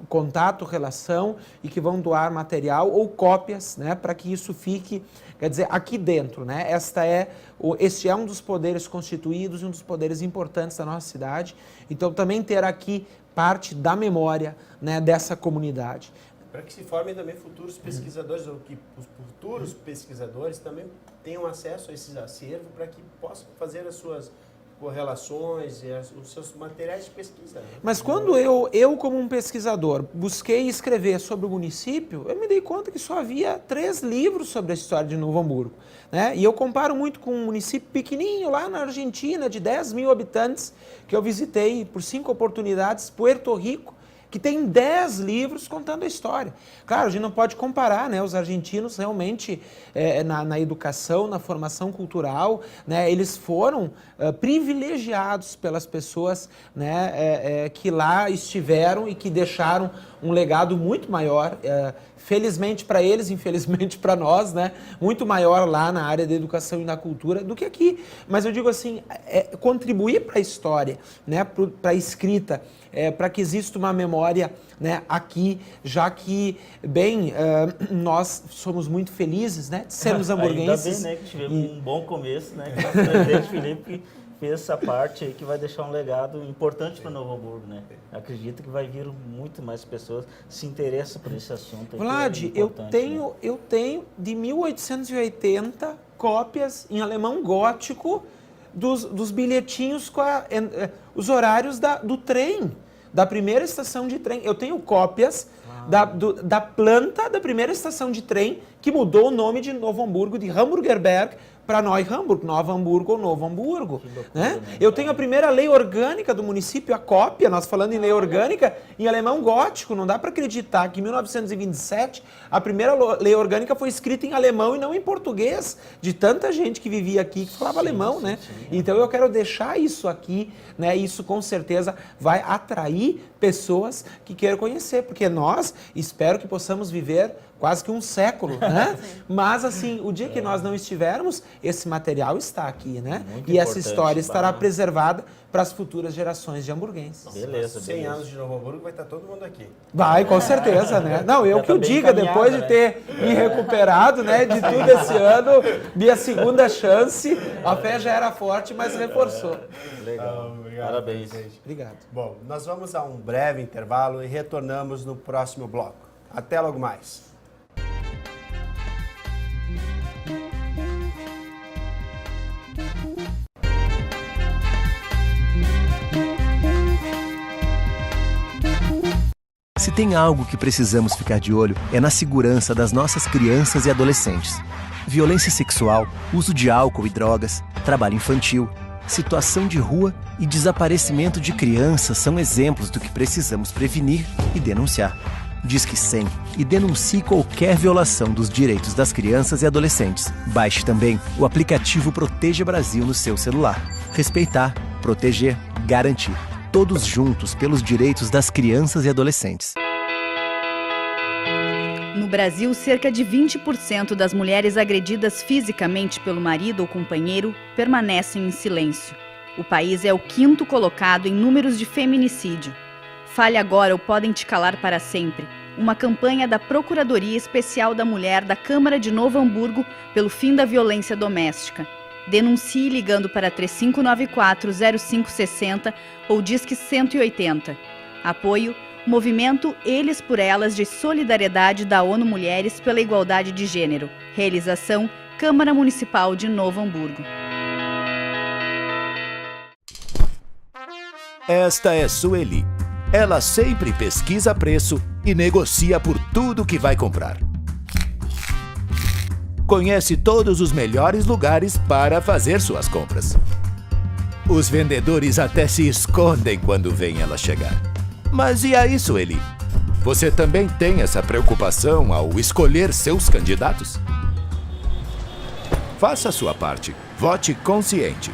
contato, relação, e que vão doar material ou cópias, né? Para que isso fique, quer dizer, aqui dentro. Né? Este é um dos poderes constituídos e um dos poderes importantes da nossa cidade. Então, também ter aqui parte da memória, né, dessa comunidade.
Para que se formem também futuros pesquisadores, ou que os futuros pesquisadores também tenham acesso a esses acervos para que possam fazer as suas correlações e os seus materiais de pesquisa.
Mas quando eu como um pesquisador, busquei escrever sobre o município, eu me dei conta que só havia 3 livros sobre a história de Novo Hamburgo. Né? E eu comparo muito com um município pequenininho lá na Argentina, de 10.000 habitantes, que eu visitei por 5 oportunidades, Puerto Rico, que tem 10 livros contando a história. Claro, a gente não pode comparar, né? Os argentinos realmente, na educação, na formação cultural, né? Eles foram privilegiados pelas pessoas, né? Que lá estiveram e que deixaram um legado muito maior, felizmente para eles, infelizmente para nós, né? Muito maior lá na área da educação e da cultura do que aqui. Mas eu digo assim, contribuir para a história, né? Para a escrita, para que exista uma memória, né, aqui, já que, bem, nós somos muito felizes, né, de sermos hamburguenses.
Ainda bem, né, que tivemos um bom começo, né, que o presidente Felipe fez essa parte aí que vai deixar um legado importante para Novo Hamburgo, né. Acredito que vai vir muito mais pessoas se interessam por esse assunto.
Vlad, eu tenho de 1880 cópias em alemão gótico dos bilhetinhos com os horários do trem, da primeira estação de trem. Eu tenho cópias da planta da primeira estação de trem que mudou o nome de Novo Hamburgo, de Hamburgerberg, para Neu-Hamburg, Nova Hamburgo ou Novo Hamburgo. Né? Eu tenho a primeira lei orgânica do município, a cópia, nós falando em lei orgânica, em alemão gótico. Não dá para acreditar que em 1927 a primeira lei orgânica foi escrita em alemão e não em português, de tanta gente que vivia aqui que falava alemão, né? Então eu quero deixar isso aqui, né? Isso com certeza vai atrair pessoas que queiram conhecer, porque nós espero que possamos viver quase que um século, né? Mas assim, o dia que nós não estivermos, esse material está aqui, né?
Muito
e essa história estará preservada para as futuras gerações de hamburguenses.
Beleza,
100 anos de Novo Hamburgo vai estar todo mundo aqui.
Vai, com certeza, né? Não, eu que o diga, depois de ter me recuperado, né, de tudo esse ano, minha segunda chance, a fé já era forte, mas reforçou.
Legal.
Obrigado,
Parabéns.
presidente.
Obrigado.
Bom, nós vamos a um breve intervalo e retornamos no próximo bloco. Até logo mais.
tem algo que precisamos ficar de olho, é na segurança das nossas crianças e adolescentes. Violência sexual, uso de álcool e drogas, trabalho infantil, situação de rua e desaparecimento de crianças são exemplos do que precisamos prevenir e denunciar. Disque 100 e denuncie qualquer violação dos direitos das crianças e adolescentes. Baixe também o aplicativo Proteja Brasil no seu celular. Respeitar, proteger, garantir. Todos juntos pelos direitos das crianças e adolescentes.
No Brasil, cerca de 20% das mulheres agredidas fisicamente pelo marido ou companheiro permanecem em silêncio. O país é o 5º colocado em números de feminicídio. Fale agora ou podem te calar para sempre. Uma campanha da Procuradoria Especial da Mulher da Câmara de Novo Hamburgo pelo fim da violência doméstica. Denuncie ligando para 3594-0560 ou Disque 180. Apoio Movimento Eles por Elas de Solidariedade da ONU Mulheres pela Igualdade de Gênero. Realização Câmara Municipal de Novo Hamburgo.
Esta é Sueli. Ela sempre pesquisa preço e negocia por tudo que vai comprar. Conhece todos os melhores lugares para fazer suas compras. Os vendedores até se escondem quando veem ela chegar. Mas e aí, Sueli? Você também tem essa preocupação ao escolher seus candidatos? Faça a sua parte. Vote consciente.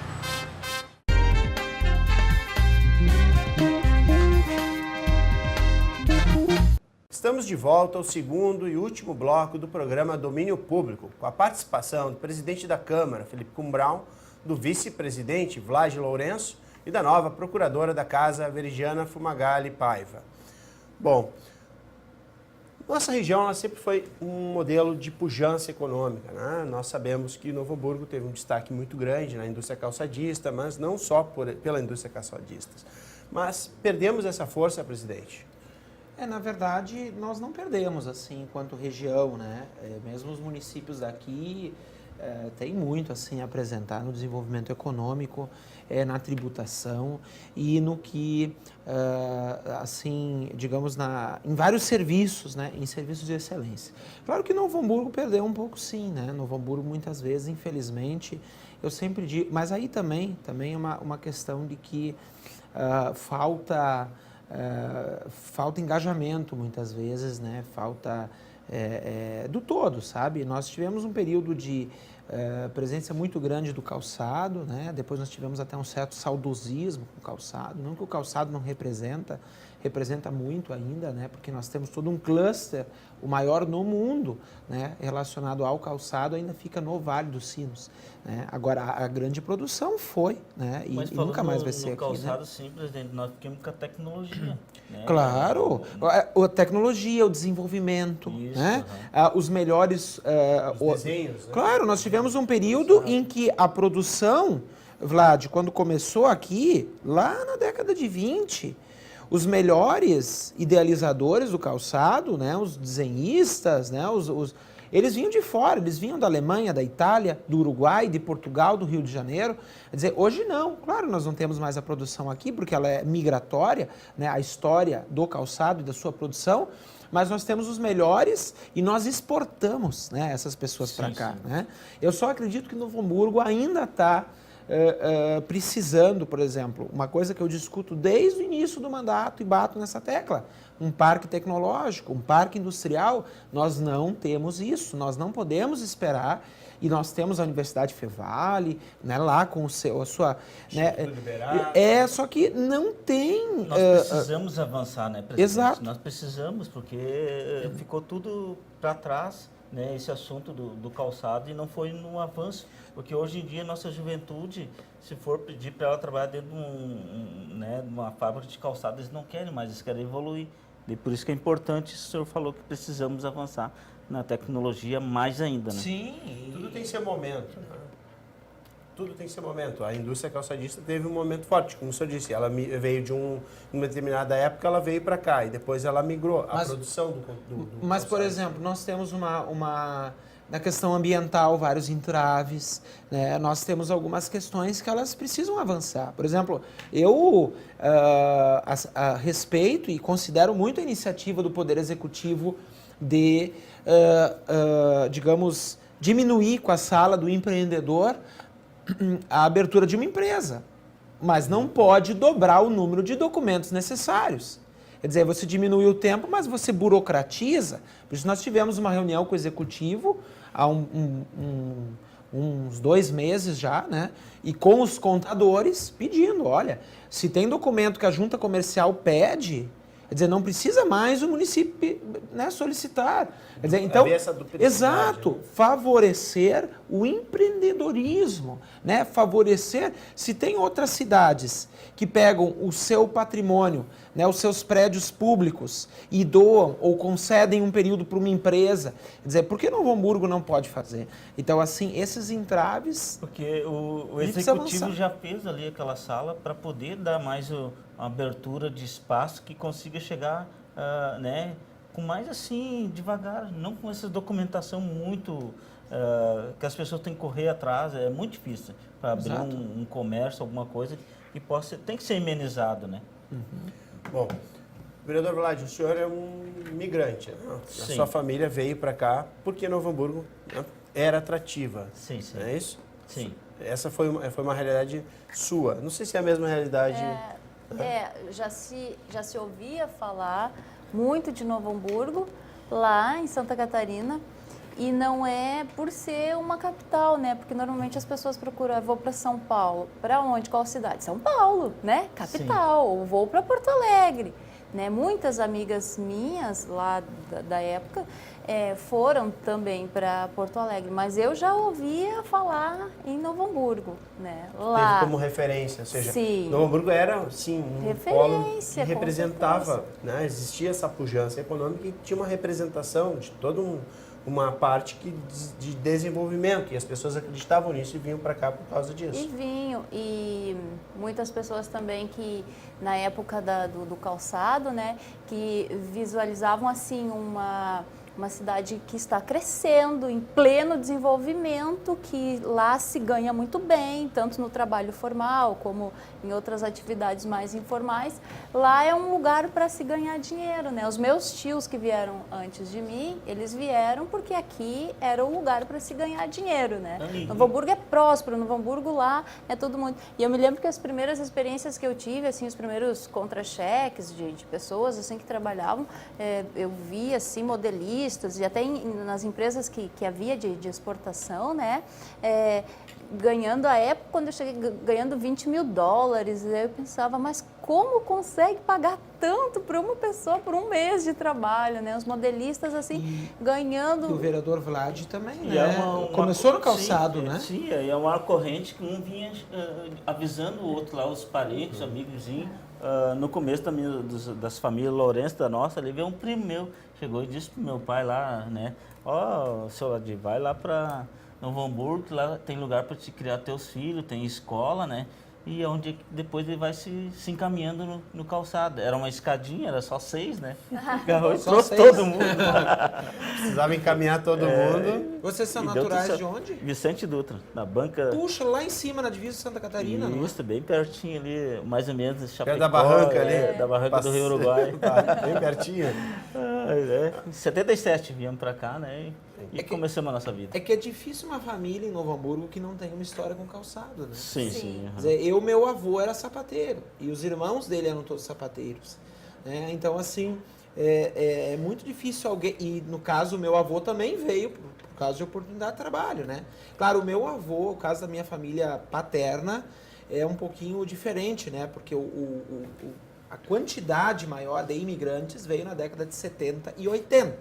Estamos de volta ao segundo e último bloco do programa Domínio Público, com a participação do presidente da Câmara, Felipe Cumbrão, do vice-presidente, Vlad Lourenço, e da nova procuradora da Casa, Veridiana Fumagalli Paiva. Bom, nossa região ela sempre foi um modelo de pujança econômica, né? Nós sabemos que Novo Hamburgo teve um destaque muito grande na indústria calçadista, mas não só pela indústria calçadista. Mas perdemos essa força, presidente?
Na verdade, nós não perdemos, assim, enquanto região, né? Mesmo os municípios daqui têm muito, assim, a apresentar no desenvolvimento econômico, na tributação e no que, assim, digamos, em vários serviços, né? Em serviços de excelência. Claro que Novo Hamburgo perdeu um pouco, sim, né? Novo Hamburgo, muitas vezes, infelizmente, eu sempre digo, mas aí também é uma questão de que falta engajamento muitas vezes, né? Falta do todo, sabe? Nós tivemos um período de presença muito grande do calçado, né? Depois nós tivemos até um certo saudosismo com o calçado, não que o calçado não representa muito ainda, né? Porque nós temos todo um cluster, o maior no mundo, né? Relacionado ao calçado, ainda fica no Vale dos Sinos, né? Agora, a grande produção foi, né? E nunca mais vai ser aqui,
calçado,
né?
sim, presidente, nós ficamos com a tecnologia. Né?
Claro, a tecnologia, o desenvolvimento, isso, né? Os melhores...
os desenhos, né?
Claro, nós tivemos um período em que a produção, Vlad, quando começou aqui, lá na década de 20... Os melhores idealizadores do calçado, né, os desenhistas, né, eles vinham de fora, eles vinham da Alemanha, da Itália, do Uruguai, de Portugal, do Rio de Janeiro. Quer dizer, hoje não, claro, nós não temos mais a produção aqui, porque ela é migratória, né, a história do calçado e da sua produção, mas nós temos os melhores e nós exportamos, né, essas pessoas para cá. Né? Eu só acredito que Novo Hamburgo ainda está... precisando, por exemplo, uma coisa que eu discuto desde o início do mandato e bato nessa tecla, um parque tecnológico, um parque industrial, nós não temos isso, nós não podemos esperar, e nós temos a Universidade Fevale, né, lá com a sua... Né, só que não tem...
Nós precisamos avançar, né, presidente?
Exato.
Nós precisamos, porque ficou tudo para trás, né, esse assunto do calçado, e não foi no avanço. Porque hoje em dia, nossa juventude, se for pedir para ela trabalhar dentro de uma fábrica de calçado, eles não querem mais, eles querem evoluir. E por isso que é importante, o senhor falou que precisamos avançar na tecnologia mais ainda, né?
Sim.
Tudo tem seu momento, né? Tudo tem seu momento. A indústria calçadista teve um momento forte, como o senhor disse, ela veio de uma determinada época, ela veio para cá e depois ela migrou. A produção do
Mas,
calçado.
por exemplo, nós temos uma Na questão ambiental, vários entraves, né? Nós temos algumas questões que elas precisam avançar. Por exemplo, eu respeito e considero muito a iniciativa do Poder Executivo de, digamos, diminuir com a sala do empreendedor a abertura de uma empresa, mas não pode dobrar o número de documentos necessários. Quer dizer, você diminui o tempo, mas você burocratiza. Por isso nós tivemos uma reunião com o Executivo há uns 2 meses já, né? E com os contadores pedindo, olha, se tem documento que a junta comercial pede, quer dizer, não precisa mais o município, né, solicitar. Quer dizer, então, exato, favorecer o empreendedorismo, né? Favorecer, se tem outras cidades que pegam o seu patrimônio, né, os seus prédios públicos e doam ou concedem um período para uma empresa, quer dizer, por que Novo Hamburgo não pode fazer? Então, assim, esses entraves...
Porque o Executivo já fez ali aquela sala para poder dar mais uma abertura de espaço que consiga chegar, né, com mais assim, devagar, não com essa documentação muito... que as pessoas têm que correr atrás, é muito difícil para abrir um comércio, alguma coisa que possa... Tem que ser amenizado, né?
Bom, vereador Vlad, o senhor é um migrante, né? A sua família veio para cá porque Novo Hamburgo, né, era atrativa.
Sim, sim.
Não é isso?
Sim.
Essa foi uma realidade sua. Não sei se é a mesma realidade...
Já se ouvia falar muito de Novo Hamburgo, lá em Santa Catarina, e não é por ser uma capital, né? Porque normalmente as pessoas procuram, vou para São Paulo. Para onde? Qual cidade? São Paulo, né? Capital. Ou vou para Porto Alegre, né? Muitas amigas minhas lá da época foram também para Porto Alegre, mas eu já ouvia falar em Novo Hamburgo, né? Lá.
Teve como referência, ou seja,
Sim.
Novo Hamburgo era, sim, um polo que
com
representava,
certeza.
né? Existia essa pujança econômica e tinha uma representação de toda uma parte de desenvolvimento, e as pessoas acreditavam nisso e vinham para cá por causa disso.
E vinham, e muitas pessoas também que na época do calçado, né, que visualizavam assim uma cidade que está crescendo, em pleno desenvolvimento, que lá se ganha muito bem, tanto no trabalho formal como em outras atividades mais informais. Lá é um lugar para se ganhar dinheiro, né? Os meus tios que vieram antes de mim, eles vieram porque aqui era o lugar para se ganhar dinheiro, né? Novo Hamburgo é próspero, Novo Hamburgo lá é todo mundo. E eu me lembro que as primeiras experiências que eu tive, assim, os primeiros contra-cheques de pessoas assim que trabalhavam, eu vi assim modelistas e até nas empresas que havia de exportação, né? Ganhando a época, quando eu cheguei, ganhando $20 mil, eu pensava, mas como consegue pagar tanto para uma pessoa por um mês de trabalho, né? Os modelistas, assim, ganhando...
E o vereador Vlad também,
E
né? Começou no calçado,
sim,
né?
Sim, é uma corrente que um vinha avisando o outro lá, os parentes, amigos. No começo das famílias Lourenço da nossa, ali veio um primo meu, chegou e disse pro meu pai lá, né? Ó, seu Ladir, vai lá para Novo Hamburgo, que lá tem lugar para te criar teus filhos, tem escola, né? E é onde depois ele vai se encaminhando no calçado. Era uma escadinha, era só 6, né? Agarrou e trouxe todo mundo.
Precisava encaminhar todo mundo.
Vocês são naturais de onde?
Vicente Dutra, na banca...
Puxa, lá em cima, na divisa de Santa Catarina, não é?
Isso, bem pertinho ali, mais ou menos, Chapecó.
Perto da barranca ali.
Da barranca do Rio Uruguai.
Bem pertinho.
Em 77 viemos pra cá, né? E começamos a nossa vida.
É que é difícil uma família em Novo Hamburgo que não tem uma história com calçado, né?
Sim, sim.
Quer dizer, meu avô era sapateiro e os irmãos dele eram todos sapateiros, né? Então, assim, é muito difícil alguém... E, no caso, o meu avô também veio por causa de oportunidade de trabalho, né? Claro, o meu avô, o caso da minha família paterna, é um pouquinho diferente, né? Porque a quantidade maior de imigrantes veio na década de 70 e 80,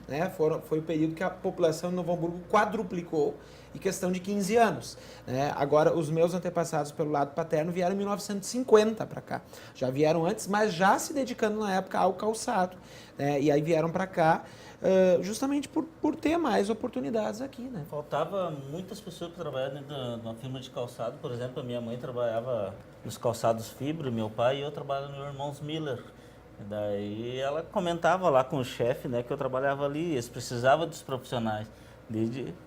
né? Foi o período que a população de Novo Hamburgo quadruplicou em questão de 15 anos. Né? Agora, os meus antepassados pelo lado paterno vieram em 1950 para cá. Já vieram antes, mas já se dedicando na época ao calçado. Né? E aí vieram para cá justamente por ter mais oportunidades aqui. Né?
Faltava muitas pessoas para trabalhar dentro de uma firma de calçado. Por exemplo, a minha mãe trabalhava nos calçados Fibra, meu pai, e eu trabalho no Irmãos Miller. Daí ela comentava lá com o chefe, né, que eu trabalhava ali, eles precisavam dos profissionais.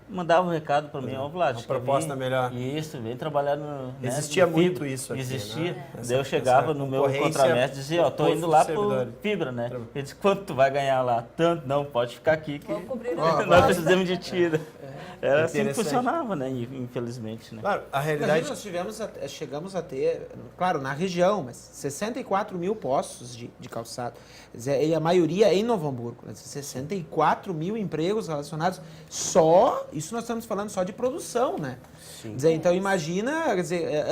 Mandava um recado para mim, ó, Vlad,
uma proposta melhor.
Isso, vem trabalhar no...
Existia
no
muito
fibra.
isso aqui,
Existia.
né?
Daí eu chegava no meu contramestre e dizia, ó, tô indo lá pro fibra, né? Ele disse, quanto tu vai ganhar lá? Tanto, não, pode ficar aqui que nós precisamos de ti. Era assim que funcionava, né? Infelizmente, né?
Claro, a realidade... Nós chegamos a ter, claro, na região, mas 64 mil postos de calçado. E a maioria em Novo Hamburgo. 64 mil empregos relacionados só... Isso nós estamos falando só de produção, né? Sim. Então imagina, quer dizer,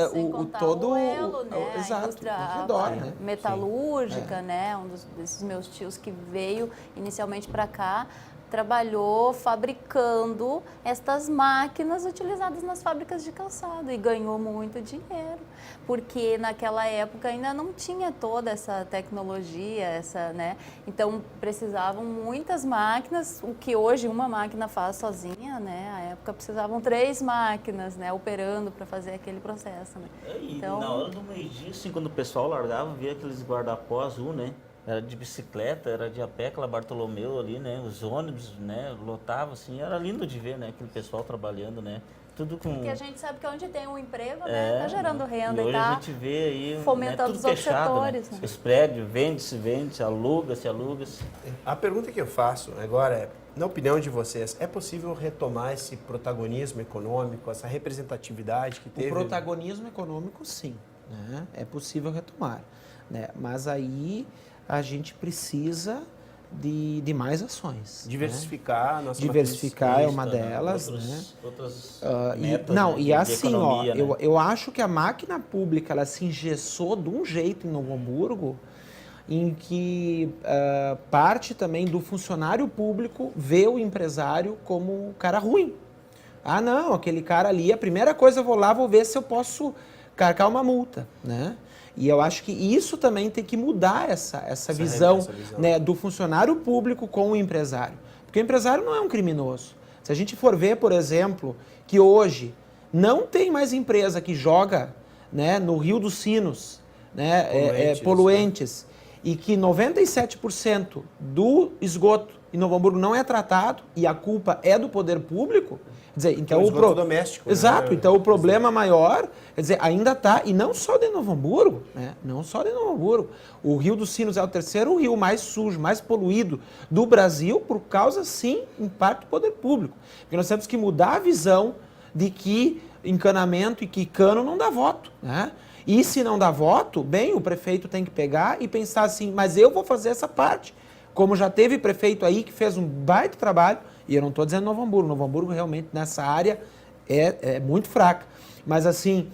todo
o elo, né?
Exato,
a
redor, né?
metalúrgica, né? Desses meus tios que veio inicialmente para cá, trabalhou fabricando estas máquinas utilizadas nas fábricas de calçado e ganhou muito dinheiro, porque naquela época ainda não tinha toda essa tecnologia, né? Então precisavam muitas máquinas, o que hoje uma máquina faz sozinha, né? Na época precisavam 3 máquinas, né? Operando para fazer aquele processo, né?
Então, na hora do meio-dia, assim, quando o pessoal largava, via aqueles guarda-pó azul, né? Era de bicicleta, era de a pé, aquela Bartolomeu ali, né? Os ônibus, né? Lotava, assim. Era lindo de ver, né? Aquele pessoal trabalhando, né? Tudo com...
Porque a gente sabe que onde tem um emprego, né? Tá gerando renda
e
tá
hoje a gente vê aí,
fomentando
né?
os outros setores.
Né? Os prédios, vende-se, aluga-se.
A pergunta que eu faço agora é, na opinião de vocês, é possível retomar esse protagonismo econômico, essa representatividade que teve?
O protagonismo econômico, sim. Né? É possível retomar. Né? Mas aí... a gente precisa de mais ações.
Diversificar,
né? Diversificar é uma delas.
Outras
metas, e assim, economia, ó, eu acho que a máquina pública ela se engessou de um jeito em Novo Hamburgo, em que parte também do funcionário público vê o empresário como um cara ruim. Ah, não, aquele cara ali, a primeira coisa eu vou lá, vou ver se eu posso carcar uma multa, né? E eu acho que isso também tem que mudar essa visão, né, do funcionário público com o empresário. Porque o empresário não é um criminoso. Se a gente for ver, por exemplo, que hoje não tem mais empresa que joga, né, no Rio dos Sinos, né, poluentes, e que 97% do esgoto em Novo Hamburgo não é tratado e a culpa é do poder público, quer dizer, então
o doméstico.
Exato, né? Então o problema maior, quer dizer, ainda está, e não só de Novo Hamburgo, né? Não só de Novo Hamburgo. O Rio dos Sinos é o terceiro rio mais sujo, mais poluído do Brasil por causa, sim, em parte do poder público. Porque nós temos que mudar a visão de que encanamento e que cano não dá voto, né? E se não dá voto, bem, o prefeito tem que pegar e pensar assim, mas eu vou fazer essa parte. Como já teve prefeito aí que fez um baita trabalho, e eu não estou dizendo Novo Hamburgo realmente nessa área é muito fraca. Mas assim,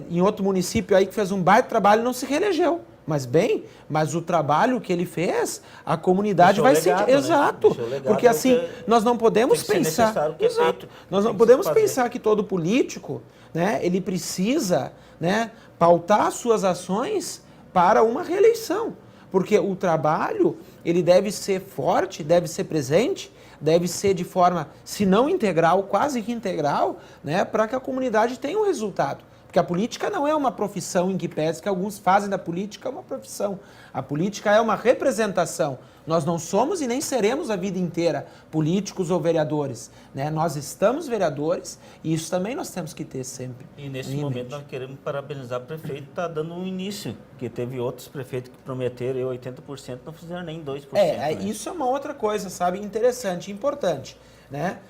em outro município aí que fez um baita trabalho não se reelegeu. Mas bem, mas o trabalho que ele fez, a comunidade vai sentir. Exato. Porque assim, nós não podemos pensar. Exato. Nós não podemos pensar que todo político, né, ele precisa, né, pautar suas ações para uma reeleição. Porque o trabalho, ele deve ser forte, deve ser presente, deve ser de forma, se não integral, quase que integral, né, para que a comunidade tenha um resultado. Porque a política não é uma profissão em que pese que alguns fazem da política uma profissão. A política é uma representação. Nós não somos e nem seremos a vida inteira políticos ou vereadores, né? Nós estamos vereadores e isso também nós temos que ter sempre.
E nesse momento nós queremos parabenizar o prefeito que está dando um início, que teve outros prefeitos que prometeram 80%, não fizeram nem 2%. Né?
Isso é uma outra coisa, sabe, interessante, importante, né?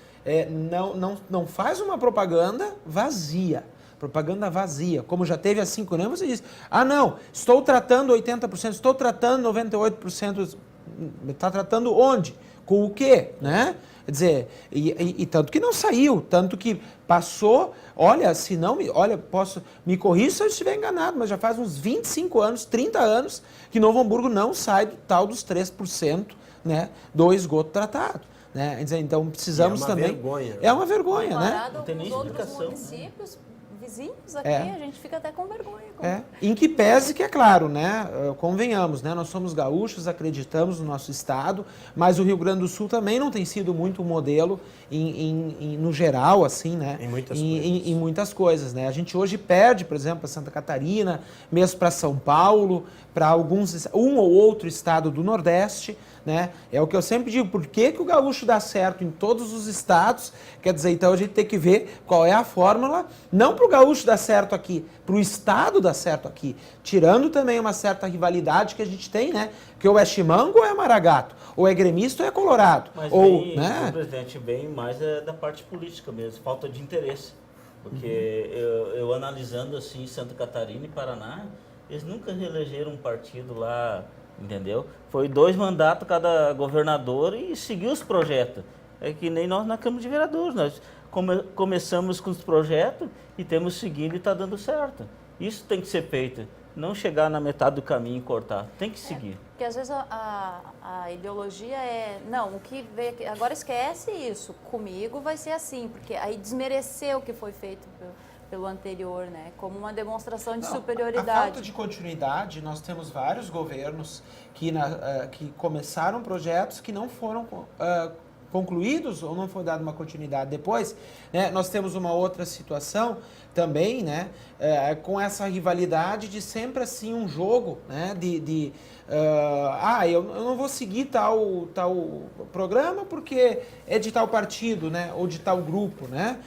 Não faz uma propaganda vazia. Propaganda vazia. Como já teve há 5 anos, você diz, não, estou tratando 80%, estou tratando 98%, está tratando onde? Com o quê? Né? Quer dizer, e tanto que não saiu, tanto que passou, olha, se não, me corrigir se eu estiver enganado, mas já faz uns 25 anos, 30 anos, que Novo Hamburgo não sai do tal dos 3%, né, do esgoto tratado. Né? Então precisamos também...
Vergonha.
É uma vergonha,
comparado
né?
Não tem nem explicação. Municípios vizinhos aqui, a gente fica até com vergonha.
Em que pese que é claro, né? Convenhamos, né? Nós somos gaúchos, acreditamos no nosso estado, mas o Rio Grande do Sul também não tem sido muito um modelo no geral, assim, né? Em muitas coisas, né? A gente hoje perde, por exemplo, para Santa Catarina, mesmo para São Paulo, para um ou outro estado do Nordeste, né? É o que eu sempre digo, por que que o gaúcho dá certo em todos os estados? Quer dizer, então a gente tem que ver qual é a fórmula, não para o gaúcho dar certo aqui, para o estado dar certo aqui, tirando também uma certa rivalidade que a gente tem, né? Que ou é Chimango ou é Maragato, ou é gremista ou é colorado.
Mas
ou,
bem,
né?
presidente, bem mais da parte política mesmo, falta de interesse. Porque eu analisando assim Santa Catarina e Paraná, eles nunca reelegeram um partido lá, entendeu? Foi 2 mandatos cada governador e seguiu os projetos. É que nem nós na Câmara de Vereadores, nós começamos com os projetos e temos seguindo e está dando certo. Isso tem que ser feito, não chegar na metade do caminho e cortar, tem que seguir.
Porque às vezes a ideologia é, não, o que veio aqui, agora esquece isso, comigo vai ser assim, porque aí desmereceu o que foi feito pelo anterior, né? Como uma demonstração de superioridade.
A falta de continuidade, nós temos vários governos que começaram projetos que não foram concluídos ou não foi dada uma continuidade depois, né? Nós temos uma outra situação também, né? Com essa rivalidade de sempre assim um jogo, né? Eu não vou seguir tal programa porque é de tal partido, né? Ou de tal grupo, né?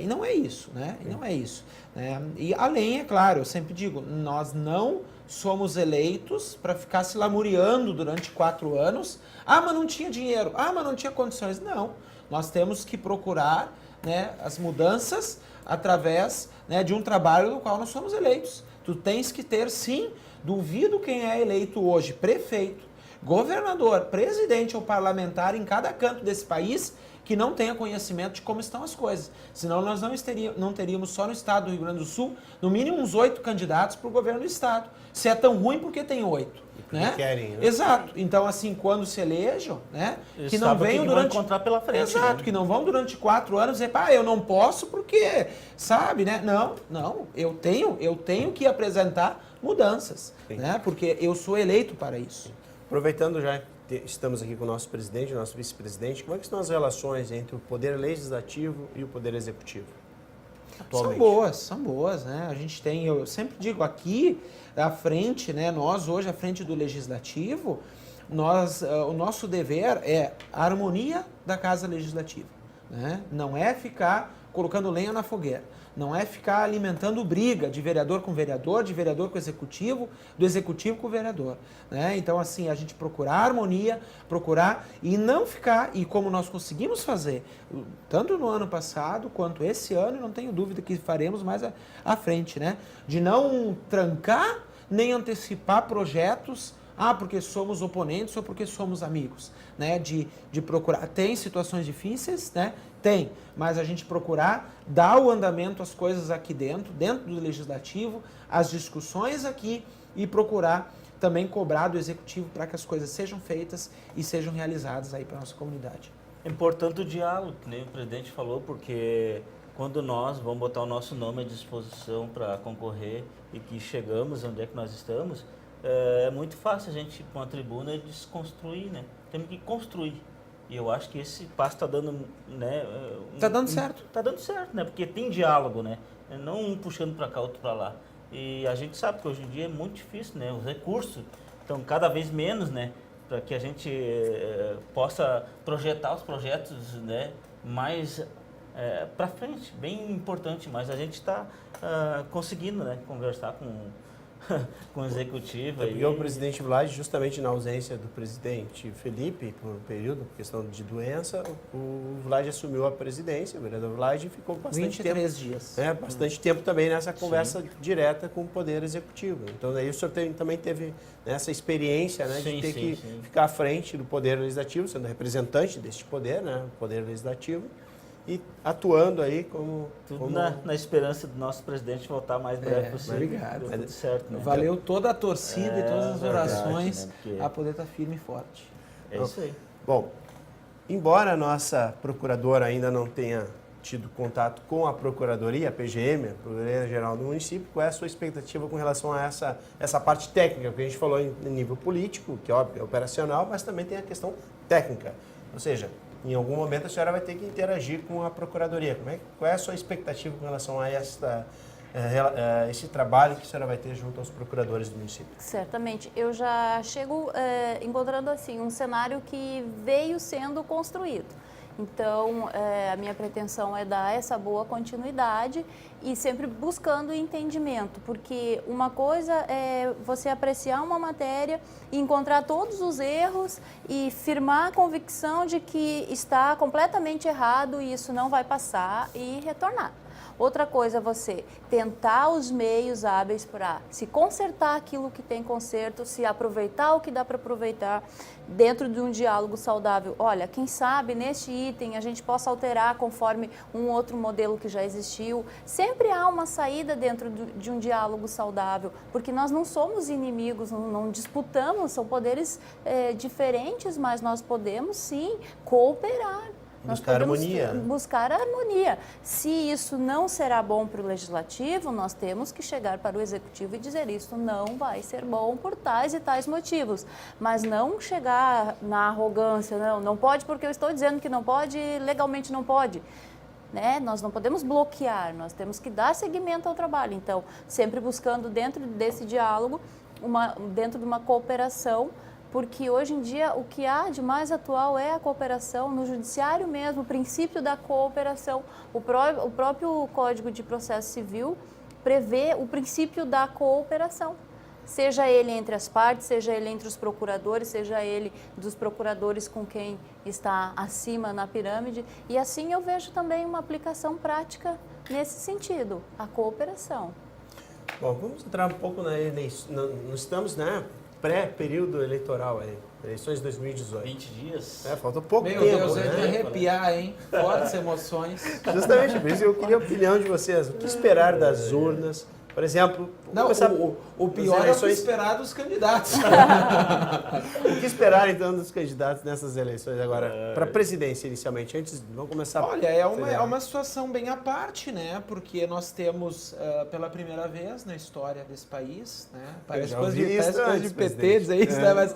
E não é isso, né? E não é isso, né? E além, é claro, eu sempre digo, nós não somos eleitos para ficar se lamuriando durante 4 anos. Ah, mas não tinha dinheiro. Ah, mas não tinha condições. Não, nós temos que procurar, né, as mudanças através, né, de um trabalho do qual nós somos eleitos. Tu tens que ter, sim, duvido quem é eleito hoje, prefeito, governador, presidente ou parlamentar em cada canto desse país que não tenha conhecimento de como estão as coisas. Senão nós não teríamos só no estado do Rio Grande do Sul, no mínimo uns 8 candidatos para o governo do estado. Se é tão ruim, porque tem 8? Né?
Querem, né?
Exato. Então, assim, quando se elejam, né?
Eles
Que não
sabem
venham
que
durante...
vão encontrar pela frente.
Exato,
né?
que não vão durante 4 anos dizer, eu não posso porque, sabe, né? Não, eu tenho que apresentar mudanças, né? Porque eu sou eleito para isso.
Aproveitando já que estamos aqui com o nosso presidente, o nosso vice-presidente, como é que estão as relações entre o poder legislativo e o poder executivo atualmente?
São boas, né? A gente tem, eu sempre digo, aqui à frente, né? Nós hoje à frente do legislativo, o nosso dever é a harmonia da casa legislativa, né? Não é ficar colocando lenha na fogueira. Não é ficar alimentando briga de vereador com vereador, de vereador com executivo, do executivo com o vereador, né? Então, assim, a gente procurar harmonia, procurar e não ficar, e como nós conseguimos fazer, tanto no ano passado quanto esse ano, não tenho dúvida que faremos mais à frente, né? De não trancar nem antecipar projetos, porque somos oponentes ou porque somos amigos, né? De procurar. Tem situações difíceis, né? Tem, mas a gente procurar dar o andamento às coisas aqui dentro do legislativo, as discussões aqui e procurar também cobrar do executivo para que as coisas sejam feitas e sejam realizadas aí para a nossa comunidade.
É importante o diálogo, que nem o presidente falou, porque quando nós vamos botar o nosso nome à disposição para concorrer e que chegamos onde é que nós estamos, é muito fácil a gente, com a tribuna, desconstruir, né? Temos que construir. E eu acho que esse passo está dando, né?
Está dando certo.
Está dando certo, né? Porque tem diálogo, né? Não um puxando para cá, outro para lá. E a gente sabe que hoje em dia é muito difícil, né? Os recursos estão cada vez menos, né? Para que a gente possa projetar os projetos, né? Mais para frente, bem importante. Mas a gente está conseguindo, né? Conversar com o executivo.
Porque o presidente Vlad, justamente na ausência do presidente Felipe, por um período, por questão de doença, o Vlad assumiu a presidência, o vereador Vlad, e ficou bastante
23 dias.
Bastante tempo também nessa conversa direta com o Poder Executivo. Então, daí o senhor também teve essa experiência, né, de ter que ficar à frente do Poder Legislativo, sendo representante deste poder, né, o Poder Legislativo, e atuando aí como...
Na esperança do nosso presidente voltar mais breve possível.
Obrigado.
Tudo certo, né?
Valeu toda a torcida e todas as orações,
né? Porque
a poder estar firme e forte.
É isso aí.
Bom, embora a nossa procuradora ainda não tenha tido contato com a Procuradoria, a PGM, a Procuradoria Geral do Município, qual é a sua expectativa com relação a essa parte técnica, que a gente falou em nível político, que óbvio é operacional, mas também tem a questão técnica, ou seja, em algum momento a senhora vai ter que interagir com a Procuradoria. Qual é a sua expectativa com relação a esse trabalho que a senhora vai ter junto aos procuradores do município?
Certamente. Eu já chego encontrando assim um cenário que veio sendo construído. Então, a minha pretensão é dar essa boa continuidade e sempre buscando entendimento, porque uma coisa é você apreciar uma matéria e encontrar todos os erros e firmar a convicção de que está completamente errado e isso não vai passar e retornar. Outra coisa é você tentar os meios hábeis para se consertar aquilo que tem conserto, se aproveitar o que dá para aproveitar dentro de um diálogo saudável. Olha, quem sabe neste item a gente possa alterar conforme um outro modelo que já existiu. Sempre há uma saída dentro de um diálogo saudável, porque nós não somos inimigos, não disputamos, são poderes diferentes, mas nós podemos sim cooperar.
Buscar harmonia.
Buscar harmonia. Se isso não será bom para o legislativo, nós temos que chegar para o executivo e dizer isso não vai ser bom por tais e tais motivos. Mas não chegar na arrogância, não pode porque eu estou dizendo que não pode, legalmente não pode. Né? Nós não podemos bloquear, nós temos que dar seguimento ao trabalho. Então, sempre buscando dentro desse diálogo, dentro de uma cooperação, porque hoje em dia o que há de mais atual é a cooperação, no judiciário mesmo, o princípio da cooperação. O próprio Código de Processo Civil prevê o princípio da cooperação, seja ele entre as partes, seja ele entre os procuradores, seja ele dos procuradores com quem está acima na pirâmide. E assim eu vejo também uma aplicação prática nesse sentido, a cooperação.
Bom, vamos entrar um pouco na eleição. Nós estamos, né? Pré-período eleitoral aí, eleições de 2018.
20 dias.
Falta pouco
Meu
tempo,
Deus,
né?
eu ia me arrepiar, hein? Fortes emoções.
Justamente por isso eu queria a opinião de vocês. O que esperar das urnas? Por exemplo,
Não, o pior é o que esperar dos candidatos.
O que esperar então dos candidatos nessas eleições agora, para a presidência inicialmente? Antes, vamos começar.
Olha, é uma situação bem à parte, né? Porque nós temos pela primeira vez na história desse país, né? Parece coisa de PT dizer isso, né? Mas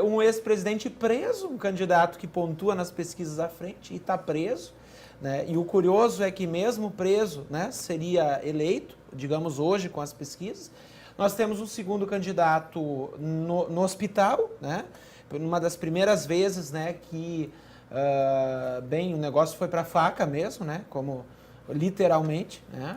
um ex-presidente preso, um candidato que pontua nas pesquisas à frente e está preso. Né? E o curioso é que mesmo preso, né, seria eleito, digamos hoje com as pesquisas. Nós temos um segundo candidato no hospital, né? Uma das primeiras vezes, né, que o negócio foi para a faca mesmo, né? Como literalmente, né?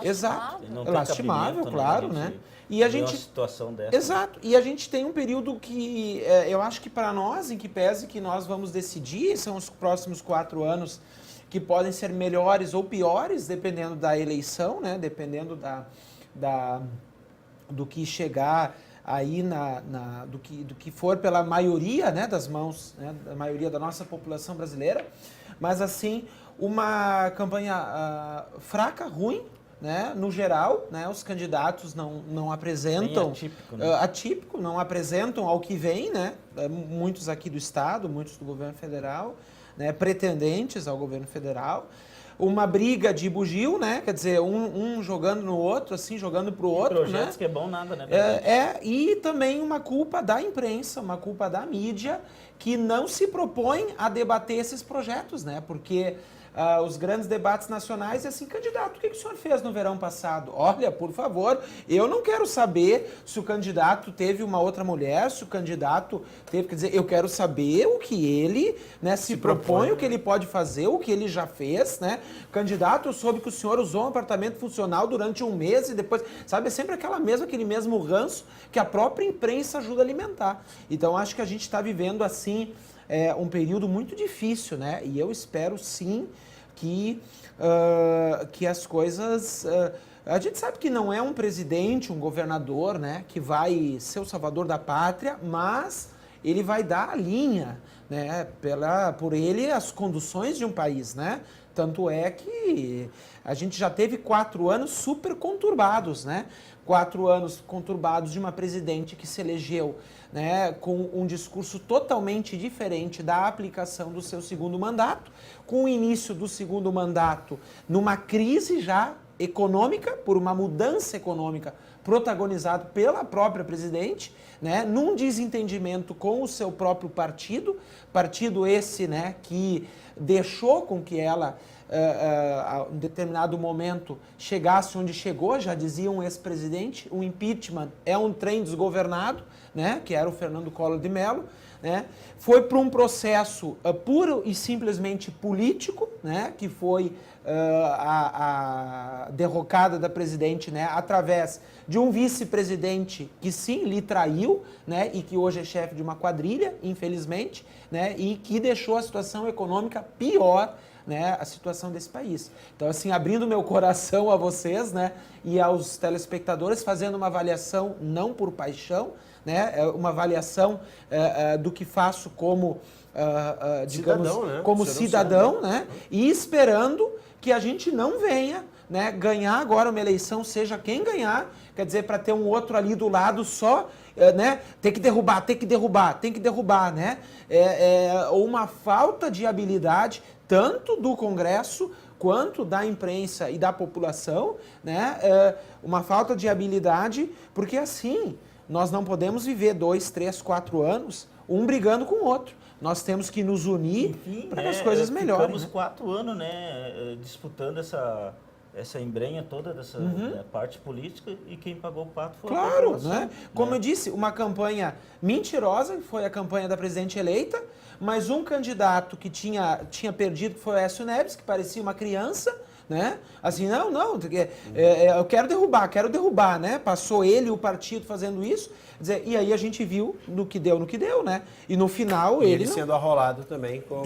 Exato, lastimável, claro, né? E a gente,
uma situação dessa.
Exato. E a gente tem um período que eu acho que para nós, em que pese que nós vamos decidir, são os próximos 4 anos que podem ser melhores ou piores, dependendo da eleição, né? Dependendo do que chegar aí do que for pela maioria, né, das mãos, né, da maioria da nossa população brasileira. Mas assim, uma campanha fraca, ruim, né? No geral, né? Os candidatos não apresentam...
Bem atípico, né?
Atípico, não apresentam ao que vem, né? Muitos aqui do Estado, muitos do governo federal, né? Pretendentes ao governo federal. Uma briga de bugio, né? Quer dizer, um jogando no outro, assim, jogando pro outro,
projetos,
né?
que é bom nada, né?
E também uma culpa da imprensa, uma culpa da mídia, que não se propõe a debater esses projetos, né? Porque os grandes debates nacionais é assim, candidato, o que o senhor fez no verão passado? Olha, por favor, eu não quero saber se o candidato teve uma outra mulher, se o candidato teve, quer dizer, eu quero saber o que ele, né, se propõe, o que ele pode fazer, o que ele já fez, né? Candidato, eu soube que o senhor usou um apartamento funcional durante 1 mês e depois, sabe, é sempre aquele mesmo ranço que a própria imprensa ajuda a alimentar. Então, acho que a gente está vivendo, assim, um período muito difícil, né? E eu espero, sim, que as coisas... a gente sabe que não é um presidente, um governador, né, que vai ser o salvador da pátria, mas ele vai dar a linha, né, por ele as conduções de um país, né? Tanto é que a gente já teve 4 anos super conturbados, né? 4 anos conturbados de uma presidente que se elegeu, né, com um discurso totalmente diferente da aplicação do seu segundo mandato, com o início do segundo mandato numa crise já econômica, por uma mudança econômica protagonizada pela própria presidente, né, num desentendimento com o seu próprio partido esse, né, que deixou com que ela, a um determinado momento, chegasse onde chegou. Já dizia um ex-presidente, o impeachment é um trem desgovernado, né, que era o Fernando Collor de Mello, né, foi para um processo puro e simplesmente político, né, que foi a derrocada da presidente, né, através de um vice-presidente que sim lhe traiu, né, e que hoje é chefe de uma quadrilha, infelizmente, né, e que deixou a situação econômica pior, né, a situação desse país. Então, assim, abrindo meu coração a vocês, né, e aos telespectadores, fazendo uma avaliação não por paixão, né, uma avaliação do que faço como, digamos, cidadão, né? Como cidadão, né, e esperando que a gente não venha, né, ganhar agora uma eleição, seja quem ganhar, quer dizer, para ter um outro ali do lado só, né, tem que derrubar, né, ou uma falta de habilidade, tanto do Congresso quanto da imprensa e da população, né, uma falta de habilidade, porque assim, nós não podemos viver 2, 3, 4 anos, um brigando com o outro. Nós temos que nos unir para que as coisas melhorem.
Ficamos 4 anos, né, disputando essa embrenha toda dessa parte política, e quem pagou o pato foi a população.
Né? Como eu disse, uma campanha mentirosa, que foi a campanha da presidente eleita, mas um candidato que tinha perdido, que foi o Aécio Neves, que parecia uma criança, né? Assim, não, eu quero derrubar, né? Passou ele e o partido fazendo isso, dizer, e aí a gente viu no que deu, né? E no final ele
sendo arrolado também como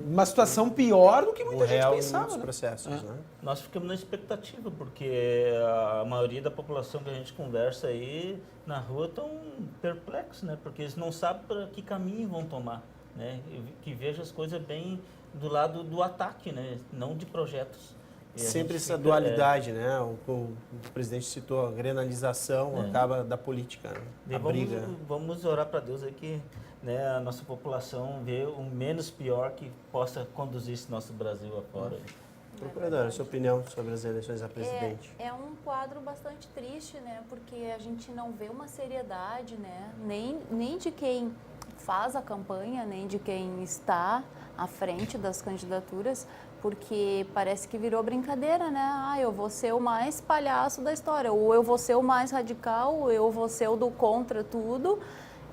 uma situação pior do que muita gente pensava,
nos processos, né?
Nós ficamos na expectativa, porque a maioria da população que a gente conversa aí na rua estão perplexos, né? Porque eles não sabem para que caminho vão tomar, né? Que veja as coisas bem do lado do ataque, né? Não de projetos.
Sempre essa dualidade, né? O presidente citou a grenalização, acaba da política, né? A briga.
Vamos orar para Deus aí que, né, a nossa população vê o menos pior que possa conduzir esse nosso Brasil afora.
Procuradora, sua opinião sobre as eleições a presidente?
É um quadro bastante triste, né? Porque a gente não vê uma seriedade, né? Nem de quem faz a campanha, nem de quem está à frente das candidaturas, porque parece que virou brincadeira, né? Ah, eu vou ser o mais palhaço da história, ou eu vou ser o mais radical, ou eu vou ser o do contra tudo.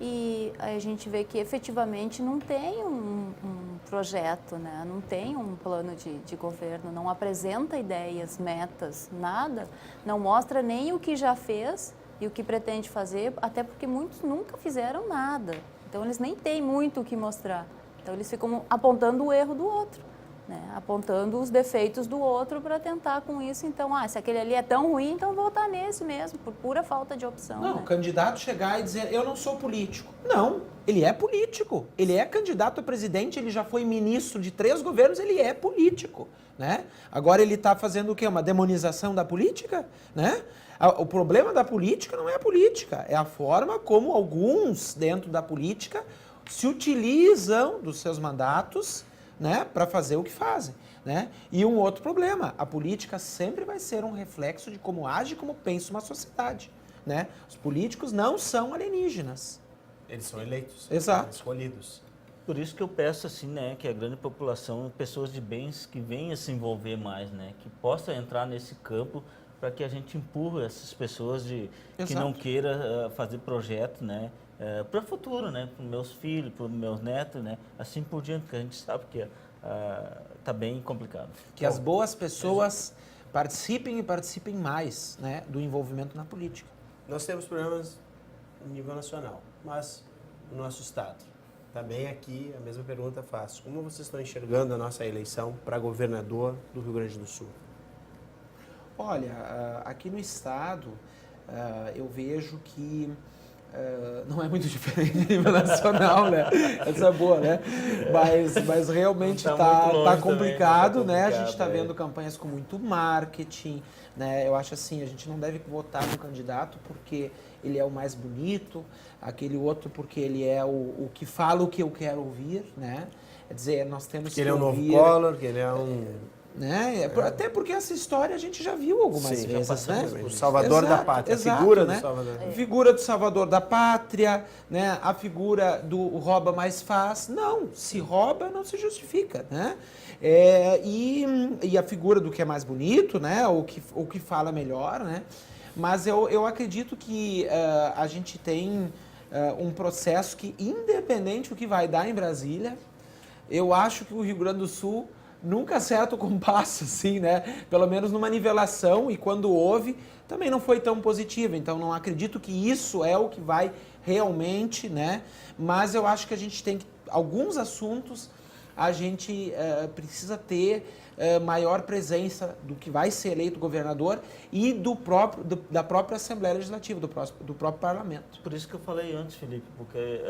E a gente vê que efetivamente não tem um projeto, né? Não tem um plano de governo, não apresenta ideias, metas, nada, não mostra nem o que já fez e o que pretende fazer, até porque muitos nunca fizeram nada. Então eles nem têm muito o que mostrar. Então eles ficam apontando o erro do outro, né? Apontando os defeitos do outro para tentar com isso. Então, se aquele ali é tão ruim, então vou votar nesse mesmo, por pura falta de opção.
Não,
né?
O candidato chegar e dizer, eu não sou político. Não, ele é político. Ele é candidato a presidente, ele já foi ministro de 3 governos, ele é político, né? Agora ele está fazendo o quê? Uma demonização da política, né? O problema da política não é a política, é a forma como alguns dentro da política se utilizam dos seus mandatos, né, para fazer o que fazem, né? E um outro problema, a política sempre vai ser um reflexo de como age, como pensa uma sociedade, né? Os políticos não são alienígenas.
Eles são eleitos,
Exato.
escolhidos.
Por isso que eu peço assim, né, que a grande população, pessoas de bens que venham se envolver mais, né, que possa entrar nesse campo para que a gente empurre essas pessoas que não queira fazer projeto, né, para o futuro, né, para os meus filhos, para os meus netos, né, assim por diante, porque a gente sabe que está bem complicado.
Que as boas pessoas participem mais, né, do envolvimento na política.
Nós temos programas no nível nacional, mas no nosso estado. Também aqui a mesma pergunta faço. Como vocês estão enxergando a nossa eleição para governador do Rio Grande do Sul?
Olha, aqui no estado eu vejo que não é muito diferente do nível nacional, né? Essa é boa, né? Mas realmente está complicado, né? A gente está vendo campanhas com muito marketing, né? Eu acho assim, a gente não deve votar no candidato porque ele é o mais bonito, aquele outro porque ele é o que fala o que eu quero ouvir, né? Quer dizer, nós temos que
ele é um
ouvir,
novo Collor, que ele é um...
né? Até porque essa história a gente já viu algumas
Sim,
vezes, né?
O Salvador da Pátria, a
Exato,
figura
né?
do Salvador.
A figura do Salvador da Pátria, né? A figura do rouba mais faz. Não, se rouba não se justifica, né? E a figura do que é mais bonito, né? Ou que fala melhor, né? Mas eu acredito que a gente tem um processo que, independente do que vai dar em Brasília, eu acho que o Rio Grande do Sul nunca acerta o compasso, assim, né? Pelo menos numa nivelação, e quando houve, também não foi tão positiva. Então, não acredito que isso é o que vai realmente, né? Mas eu acho que a gente tem alguns assuntos, a gente precisa ter maior presença do que vai ser eleito governador e da própria Assembleia Legislativa, do próprio Parlamento.
Por isso que eu falei antes, Felipe, porque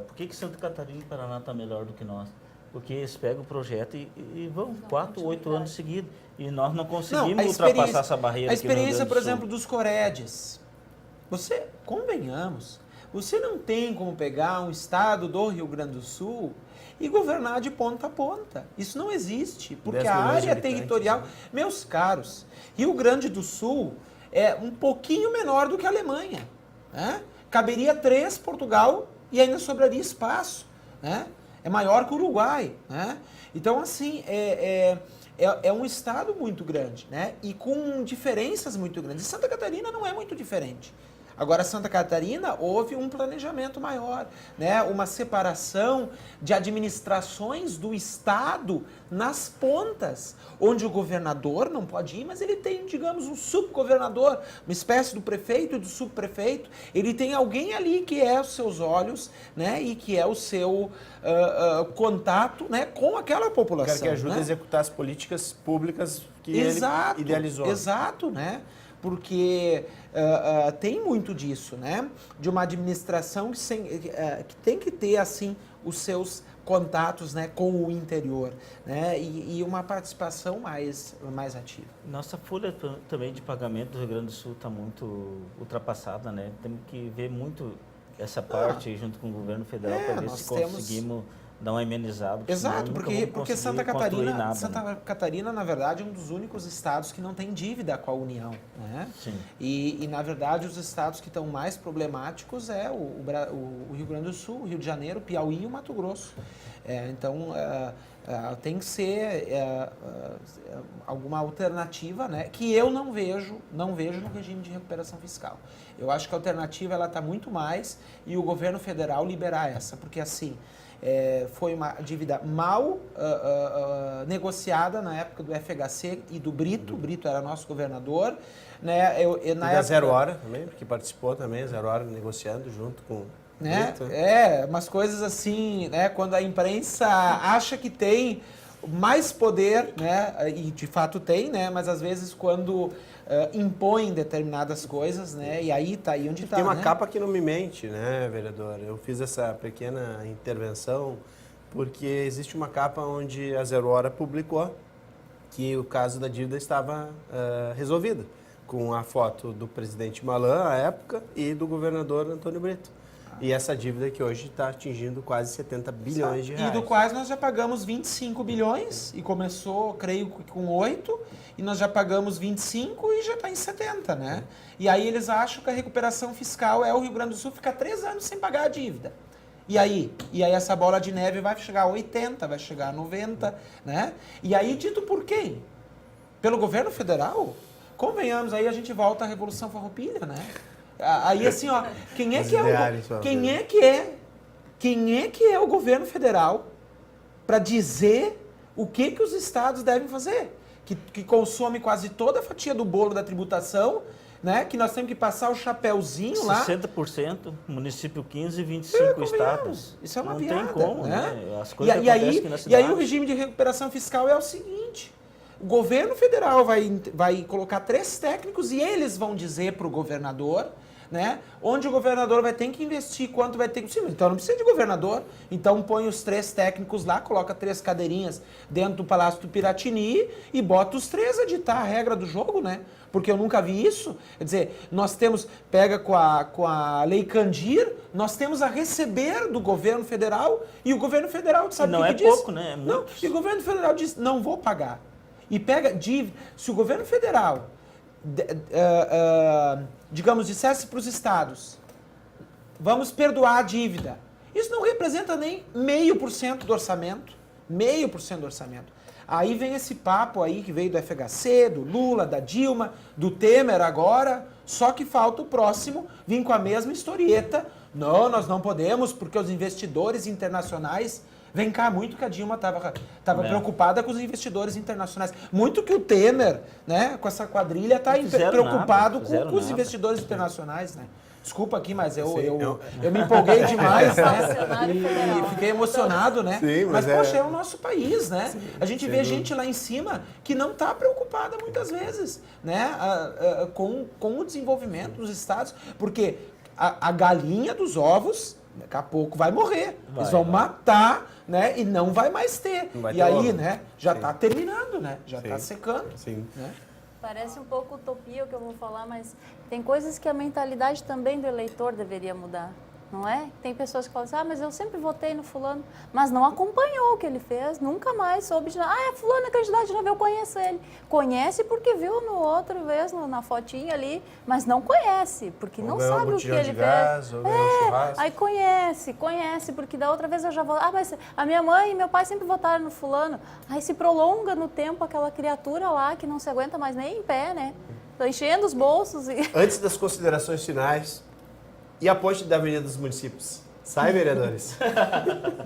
por que Santa Catarina e Paraná está melhor do que nós? Porque eles pegam o projeto e vão 4, 8 anos seguidos. E nós não conseguimos ultrapassar essa barreira.
A experiência,
aqui no Rio Grande do
por
Sul.
exemplo, dos Coredes. Convenhamos, você não tem como pegar um estado do Rio Grande do Sul e governar de ponta a ponta. Isso não existe, porque
10
a
milhões de
área
habitantes,
territorial...
né?
Meus caros, Rio Grande do Sul é um pouquinho menor do que a Alemanha, né? Caberia 3 Portugal e ainda sobraria espaço, né? É maior que o Uruguai, né? Então, assim, é um estado muito grande, né? E com diferenças muito grandes. E Santa Catarina não é muito diferente. Agora, Santa Catarina, houve um planejamento maior, né? Uma separação de administrações do Estado nas pontas, onde o governador não pode ir, mas ele tem, digamos, um subgovernador, uma espécie do prefeito e do subprefeito. Ele tem alguém ali que é os seus olhos, né? E que é o seu contato, né? Com aquela população.
O cara que ajuda,
né?
a executar as políticas públicas que
Exato,
ele idealizou.
Exato, né? Porque tem muito disso, né? De uma administração que tem que ter, assim, os seus contatos, né, com o interior, né? E uma participação mais ativa.
Nossa folha também de pagamento do Rio Grande do Sul está muito ultrapassada, né? Temos que ver muito essa parte junto com o governo federal para ver se conseguimos dar uma amenizada.
Exato, porque Santa Catarina, na verdade, é um dos únicos estados que não tem dívida com a União, né?
Sim.
E na verdade, os estados que estão mais problemáticos é o Rio Grande do Sul, o Rio de Janeiro, o Piauí e o Mato Grosso. Então, tem que ser alguma alternativa, né? Que eu não vejo no regime de recuperação fiscal. Eu acho que a alternativa está muito mais e o governo federal liberar essa, porque assim... foi uma dívida mal negociada na época do FHC e do Brito. O Brito era nosso governador. Né?
Da Zero Hora também, porque participou também, Zero Hora negociando junto com o Brito.
Umas coisas assim, né? Quando a imprensa acha que tem mais poder, né? E de fato tem, né? Mas às vezes quando impõem determinadas coisas, né? E aí tá aí onde está.
Tem uma
né?
capa que não me mente, né, vereador? Eu fiz essa pequena intervenção porque existe uma capa onde a Zero Hora publicou que o caso da dívida estava resolvido, com a foto do presidente Malan, à época, e do governador Antônio Brito. E essa dívida que hoje está atingindo quase 70 bilhões de reais.
E do quais nós já pagamos 25 bilhões, e começou, creio, com 8, e nós já pagamos 25 e já está em 70, né? E aí eles acham que a recuperação fiscal é o Rio Grande do Sul ficar 3 anos sem pagar a dívida. E aí essa bola de neve vai chegar a 80, vai chegar a 90, né? E aí dito por quem? Pelo governo federal? Convenhamos, aí a gente volta à Revolução Farroupilha, né? Aí assim, ó, quem é que é o governo federal para dizer o que os estados devem fazer? Que consome quase toda a fatia do bolo da tributação, né? Que nós temos que passar o chapéuzinho lá.
60%, município 15 e 25 estados.
Isso é uma
não
piada,
tem como,
né?
As coisas acontecem aqui na cidade.
E aí o regime de recuperação fiscal é o seguinte: o governo federal vai colocar 3 técnicos e eles vão dizer para o governador, né, onde o governador vai ter que investir, quanto vai ter que... Sim, então não precisa de governador. Então põe os 3 técnicos lá, coloca 3 cadeirinhas dentro do Palácio do Piratini e bota os 3 a ditar a regra do jogo, né? Porque eu nunca vi isso. Quer dizer, nós temos, pega com a Lei Candir, nós temos a receber do governo federal e o governo federal sabe o que diz?
Não é pouco, né? É muito.
Não, e o governo federal diz, não vou pagar. e pega dívida. Se o governo federal, digamos, dissesse para os estados, vamos perdoar a dívida, isso não representa nem 0,5% do orçamento. 0,5% do orçamento. Aí vem esse papo aí que veio do FHC, do Lula, da Dilma, do Temer agora, só que falta o próximo vir com a mesma historieta. Não, nós não podemos, porque os investidores internacionais... Vem cá, muito que a Dilma estava preocupada com os investidores internacionais. Muito que o Temer, né, com essa quadrilha, está preocupado com os investidores internacionais, né? Desculpa aqui, mas eu me empolguei demais, né? E fiquei emocionado, né?
Sim,
mas poxa, é o nosso país, né? Sim, a gente vê gente lá em cima que não está preocupada muitas vezes, né? Com o desenvolvimento dos estados, porque a galinha dos ovos, daqui a pouco vai morrer. Eles vão matar, né? E não vai mais ter. E aí, né? Já está terminando, né? Já está secando.
Sim.
Né?
Parece um pouco utopia o que eu vou falar, mas tem coisas que a mentalidade também do eleitor deveria mudar, não é? Tem pessoas que falam assim, mas eu sempre votei no fulano, mas não acompanhou o que ele fez, nunca mais soube de nada. Fulano é candidato de novo, eu conheço ele. Conhece porque viu no outro vez, na fotinha ali, mas não conhece, porque não sabe o que ele fez. Aí conhece, porque da outra vez eu já vou... mas a minha mãe e meu pai sempre votaram no fulano. Aí se prolonga no tempo aquela criatura lá que não se aguenta mais nem em pé, né? Tô enchendo os bolsos e...
Antes das considerações finais, e a ponte da Avenida dos Municípios? Sai, vereadores.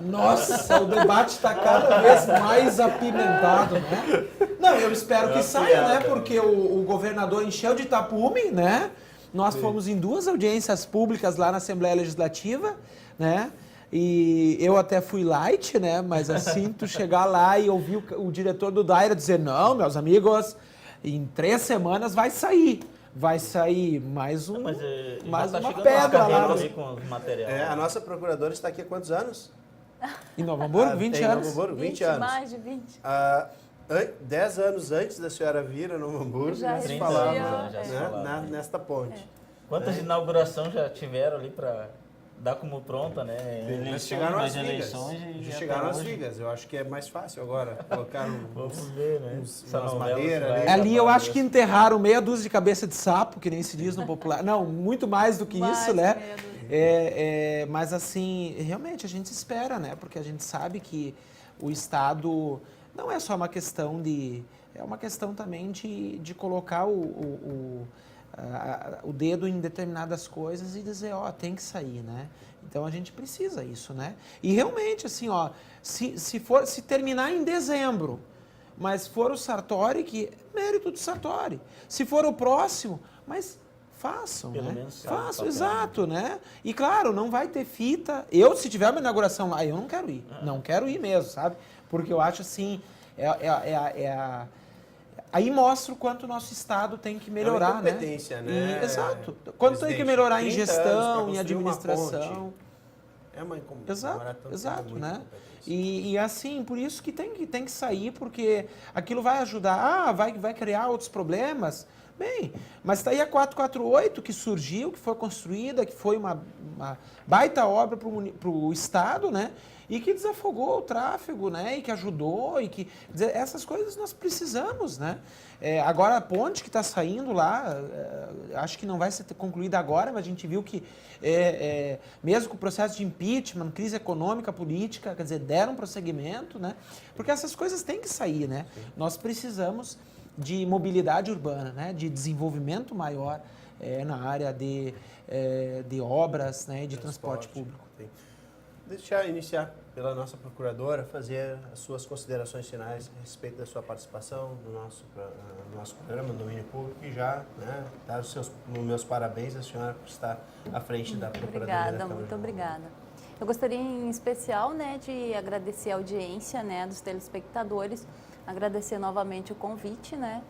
Nossa, o debate está cada vez mais apimentado, né? Não, eu espero que saia, né? Porque o governador encheu de tapume, né? Nós fomos em 2 audiências públicas lá na Assembleia Legislativa, né? E eu até fui light, né? Mas assim, tu chegar lá e ouvir o diretor do Daira dizer, não, meus amigos, em 3 semanas vai sair. Vai sair mais uma pedra lá.
Com os materiais.
A nossa procuradora está aqui há quantos anos?
Em Novo Hamburgo, 20 anos.
Novo Hamburgo, 20 anos.
Mais de 20.
10 anos antes da senhora vir a Novo Hamburgo, nós falávamos nesta ponte.
Quantas inaugurações já tiveram ali para dar como pronta, né?
Mas chegaram as vigas. Já chegaram as vigas. Eu acho que é mais fácil agora colocar
vamos ver, né?
umas madeiras
ali. Eu acho que enterraram meia dúzia de cabeça de sapo, que nem se diz no popular. Não, muito mais do que isso, né? Mas assim, realmente a gente espera, né? Porque a gente sabe que o Estado não é só uma questão de... É uma questão também de colocar o dedo em determinadas coisas e dizer, tem que sair, né? Então a gente precisa isso, né? E realmente, assim, se terminar em dezembro, mas for o Sartori, que mérito do Sartori. Se for o próximo, mas façam,
pelo
né?
menos
Façam, exato, né? E claro, não vai ter fita. Eu, se tiver uma inauguração lá, eu não quero ir. Não quero ir mesmo, sabe? Porque eu acho assim, aí mostra o quanto o nosso Estado tem que melhorar, né?
Competência, né?
Exato. Quanto tem que melhorar em gestão, em administração.
É uma
Exato, né? E assim, por isso que tem que sair, porque aquilo vai ajudar, vai criar outros problemas. Bem, mas está aí a 448 que surgiu, que foi construída, que foi uma baita obra para o Estado, né? E que desafogou o tráfego, né? E que ajudou, e que... Essas coisas nós precisamos, né? Agora a ponte que está saindo lá, acho que não vai ser concluída agora, mas a gente viu que, mesmo com o processo de impeachment, crise econômica, política, quer dizer, deram prosseguimento, né? Porque essas coisas têm que sair, né? Nós precisamos de mobilidade urbana, né? De desenvolvimento maior na área de obras, né? De transporte público.
Deixa eu iniciar pela nossa procuradora, fazer as suas considerações finais a respeito da sua participação no nosso programa, no Domínio Público, e já dar os meus parabéns à senhora por estar à frente da Procuradoria.
Muito obrigada. Eu gostaria em especial, né, de agradecer a audiência, né, dos telespectadores, agradecer novamente o convite, né,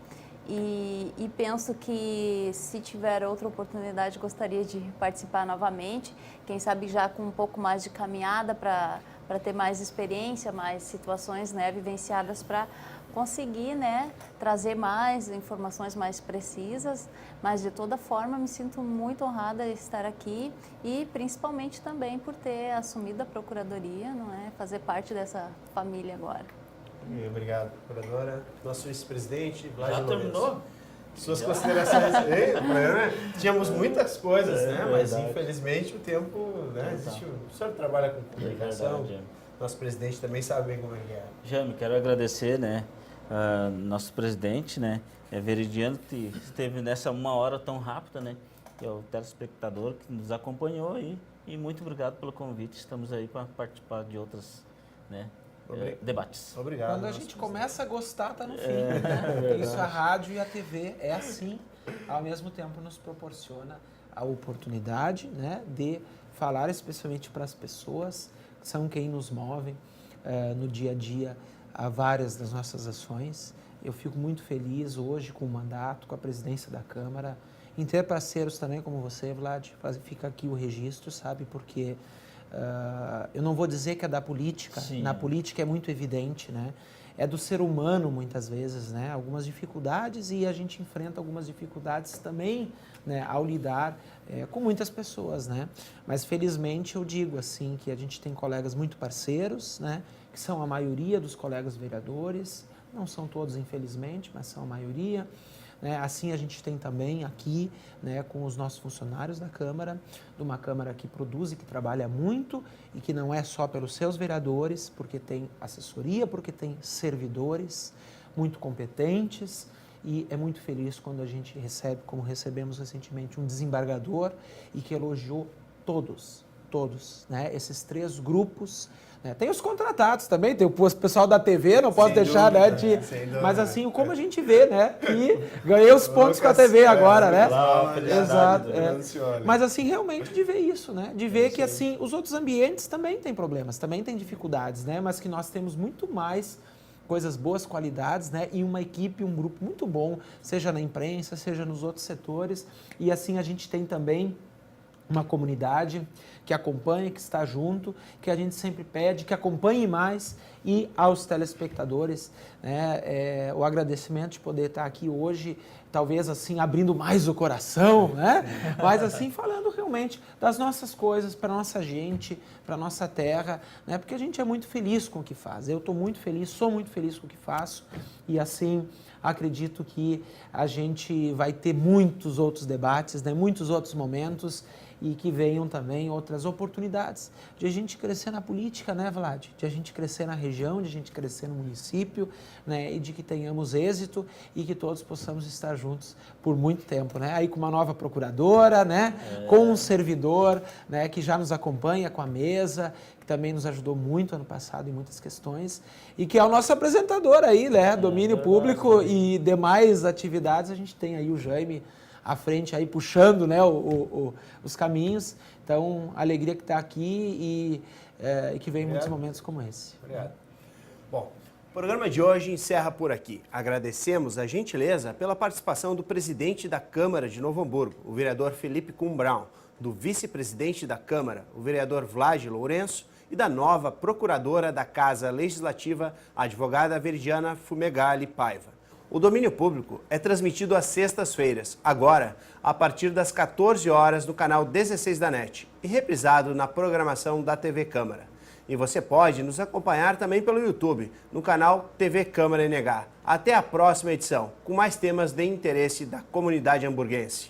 e penso que se tiver outra oportunidade gostaria de participar novamente, quem sabe já com um pouco mais de caminhada para ter mais experiência, mais situações, né, vivenciadas para conseguir, né, trazer mais informações mais precisas, mas de toda forma me sinto muito honrada de estar aqui e principalmente também por ter assumido a Procuradoria, não é, fazer parte dessa família agora.
Obrigado, procuradora. Nosso vice-presidente,
Já
Vládio Lourenço.
terminou?
Suas considerações. Ei, o programa, tínhamos muitas coisas, né? Mas
verdade.
infelizmente o tempo, né? Existe, o senhor trabalha com comunicação.
verdade,
Nosso presidente também sabe bem como é que é.
Jaime, quero agradecer, né, nosso presidente, né, Veridiano, que esteve nessa uma hora tão rápida, né, e ao telespectador que nos acompanhou aí, e muito obrigado pelo convite. Estamos aí para participar de outros, né, debates.
Obrigado.
Quando a
nosso
gente
presidente.
começa a gostar, tá no fim. Né? Isso a rádio e a TV é assim, ao mesmo tempo nos proporciona a oportunidade, né, de falar especialmente para as pessoas que são quem nos movem no dia a dia a várias das nossas ações. Eu fico muito feliz hoje com o mandato, com a presidência da Câmara, em ter parceiros também como você, Vlad. Fica aqui o registro, sabe, porque eu não vou dizer que é da política.
Sim.
Na política é muito evidente, né? É do ser humano muitas vezes, né? Algumas dificuldades, e a gente enfrenta algumas dificuldades também, né, ao lidar com muitas pessoas, né? Mas felizmente eu digo assim que a gente tem colegas muito parceiros, né? Que são a maioria dos colegas vereadores, não são todos infelizmente, mas são a maioria. Né? Assim a gente tem também aqui, né, com os nossos funcionários da Câmara, de uma Câmara que produz e que trabalha muito, e que não é só pelos seus vereadores, porque tem assessoria, porque tem servidores muito competentes, e é muito feliz quando a gente recebe, como recebemos recentemente, um desembargador, e que elogiou todos, né, esses 3 grupos. Tem os contratados também, tem o pessoal da TV, não posso deixar,
dúvida,
né, mas assim, como a gente vê, né, que ganhei os pontos com a TV agora, né? Exato. Mas assim, realmente de ver isso, né, de ver que assim, os outros ambientes também têm problemas, também têm dificuldades, né, mas que nós temos muito mais coisas boas, qualidades, né, e uma equipe, um grupo muito bom, seja na imprensa, seja nos outros setores, e assim a gente tem também uma comunidade que acompanha, que está junto, que a gente sempre pede, que acompanhe mais, e aos telespectadores, né, o agradecimento de poder estar aqui hoje, talvez assim, abrindo mais o coração, né, mas assim, falando realmente das nossas coisas, para a nossa gente, para a nossa terra, né, porque a gente é muito feliz com o que faz. Eu estou muito feliz, sou muito feliz com o que faço, e assim, acredito que a gente vai ter muitos outros debates, né, muitos outros momentos, e que venham também outras oportunidades de a gente crescer na política, né, Vlad? De a gente crescer na região, de a gente crescer no município, né, e de que tenhamos êxito e que todos possamos estar juntos por muito tempo, né? Aí com uma nova procuradora, né, com um servidor, né, que já nos acompanha com a mesa, que também nos ajudou muito ano passado em muitas questões, e que é o nosso apresentador aí, né, domínio público e demais atividades. A gente tem aí o Jaime à frente aí, puxando, né, os caminhos. Então, a alegria que está aqui e que vem em muitos momentos como esse.
Obrigado. Bom, o programa de hoje encerra por aqui. Agradecemos a gentileza pela participação do presidente da Câmara de Novo Hamburgo, o vereador Felipe Cumbrão, do vice-presidente da Câmara, o vereador Vládio Lourenço, e da nova procuradora da Casa Legislativa, a advogada Veridiana Fumegali Paiva. O Domínio Público é transmitido às sextas-feiras, agora a partir das 14 horas no canal 16 da NET e reprisado na programação da TV Câmara. E você pode nos acompanhar também pelo YouTube, no canal TV Câmara NH. Até a próxima edição, com mais temas de interesse da comunidade hamburguense.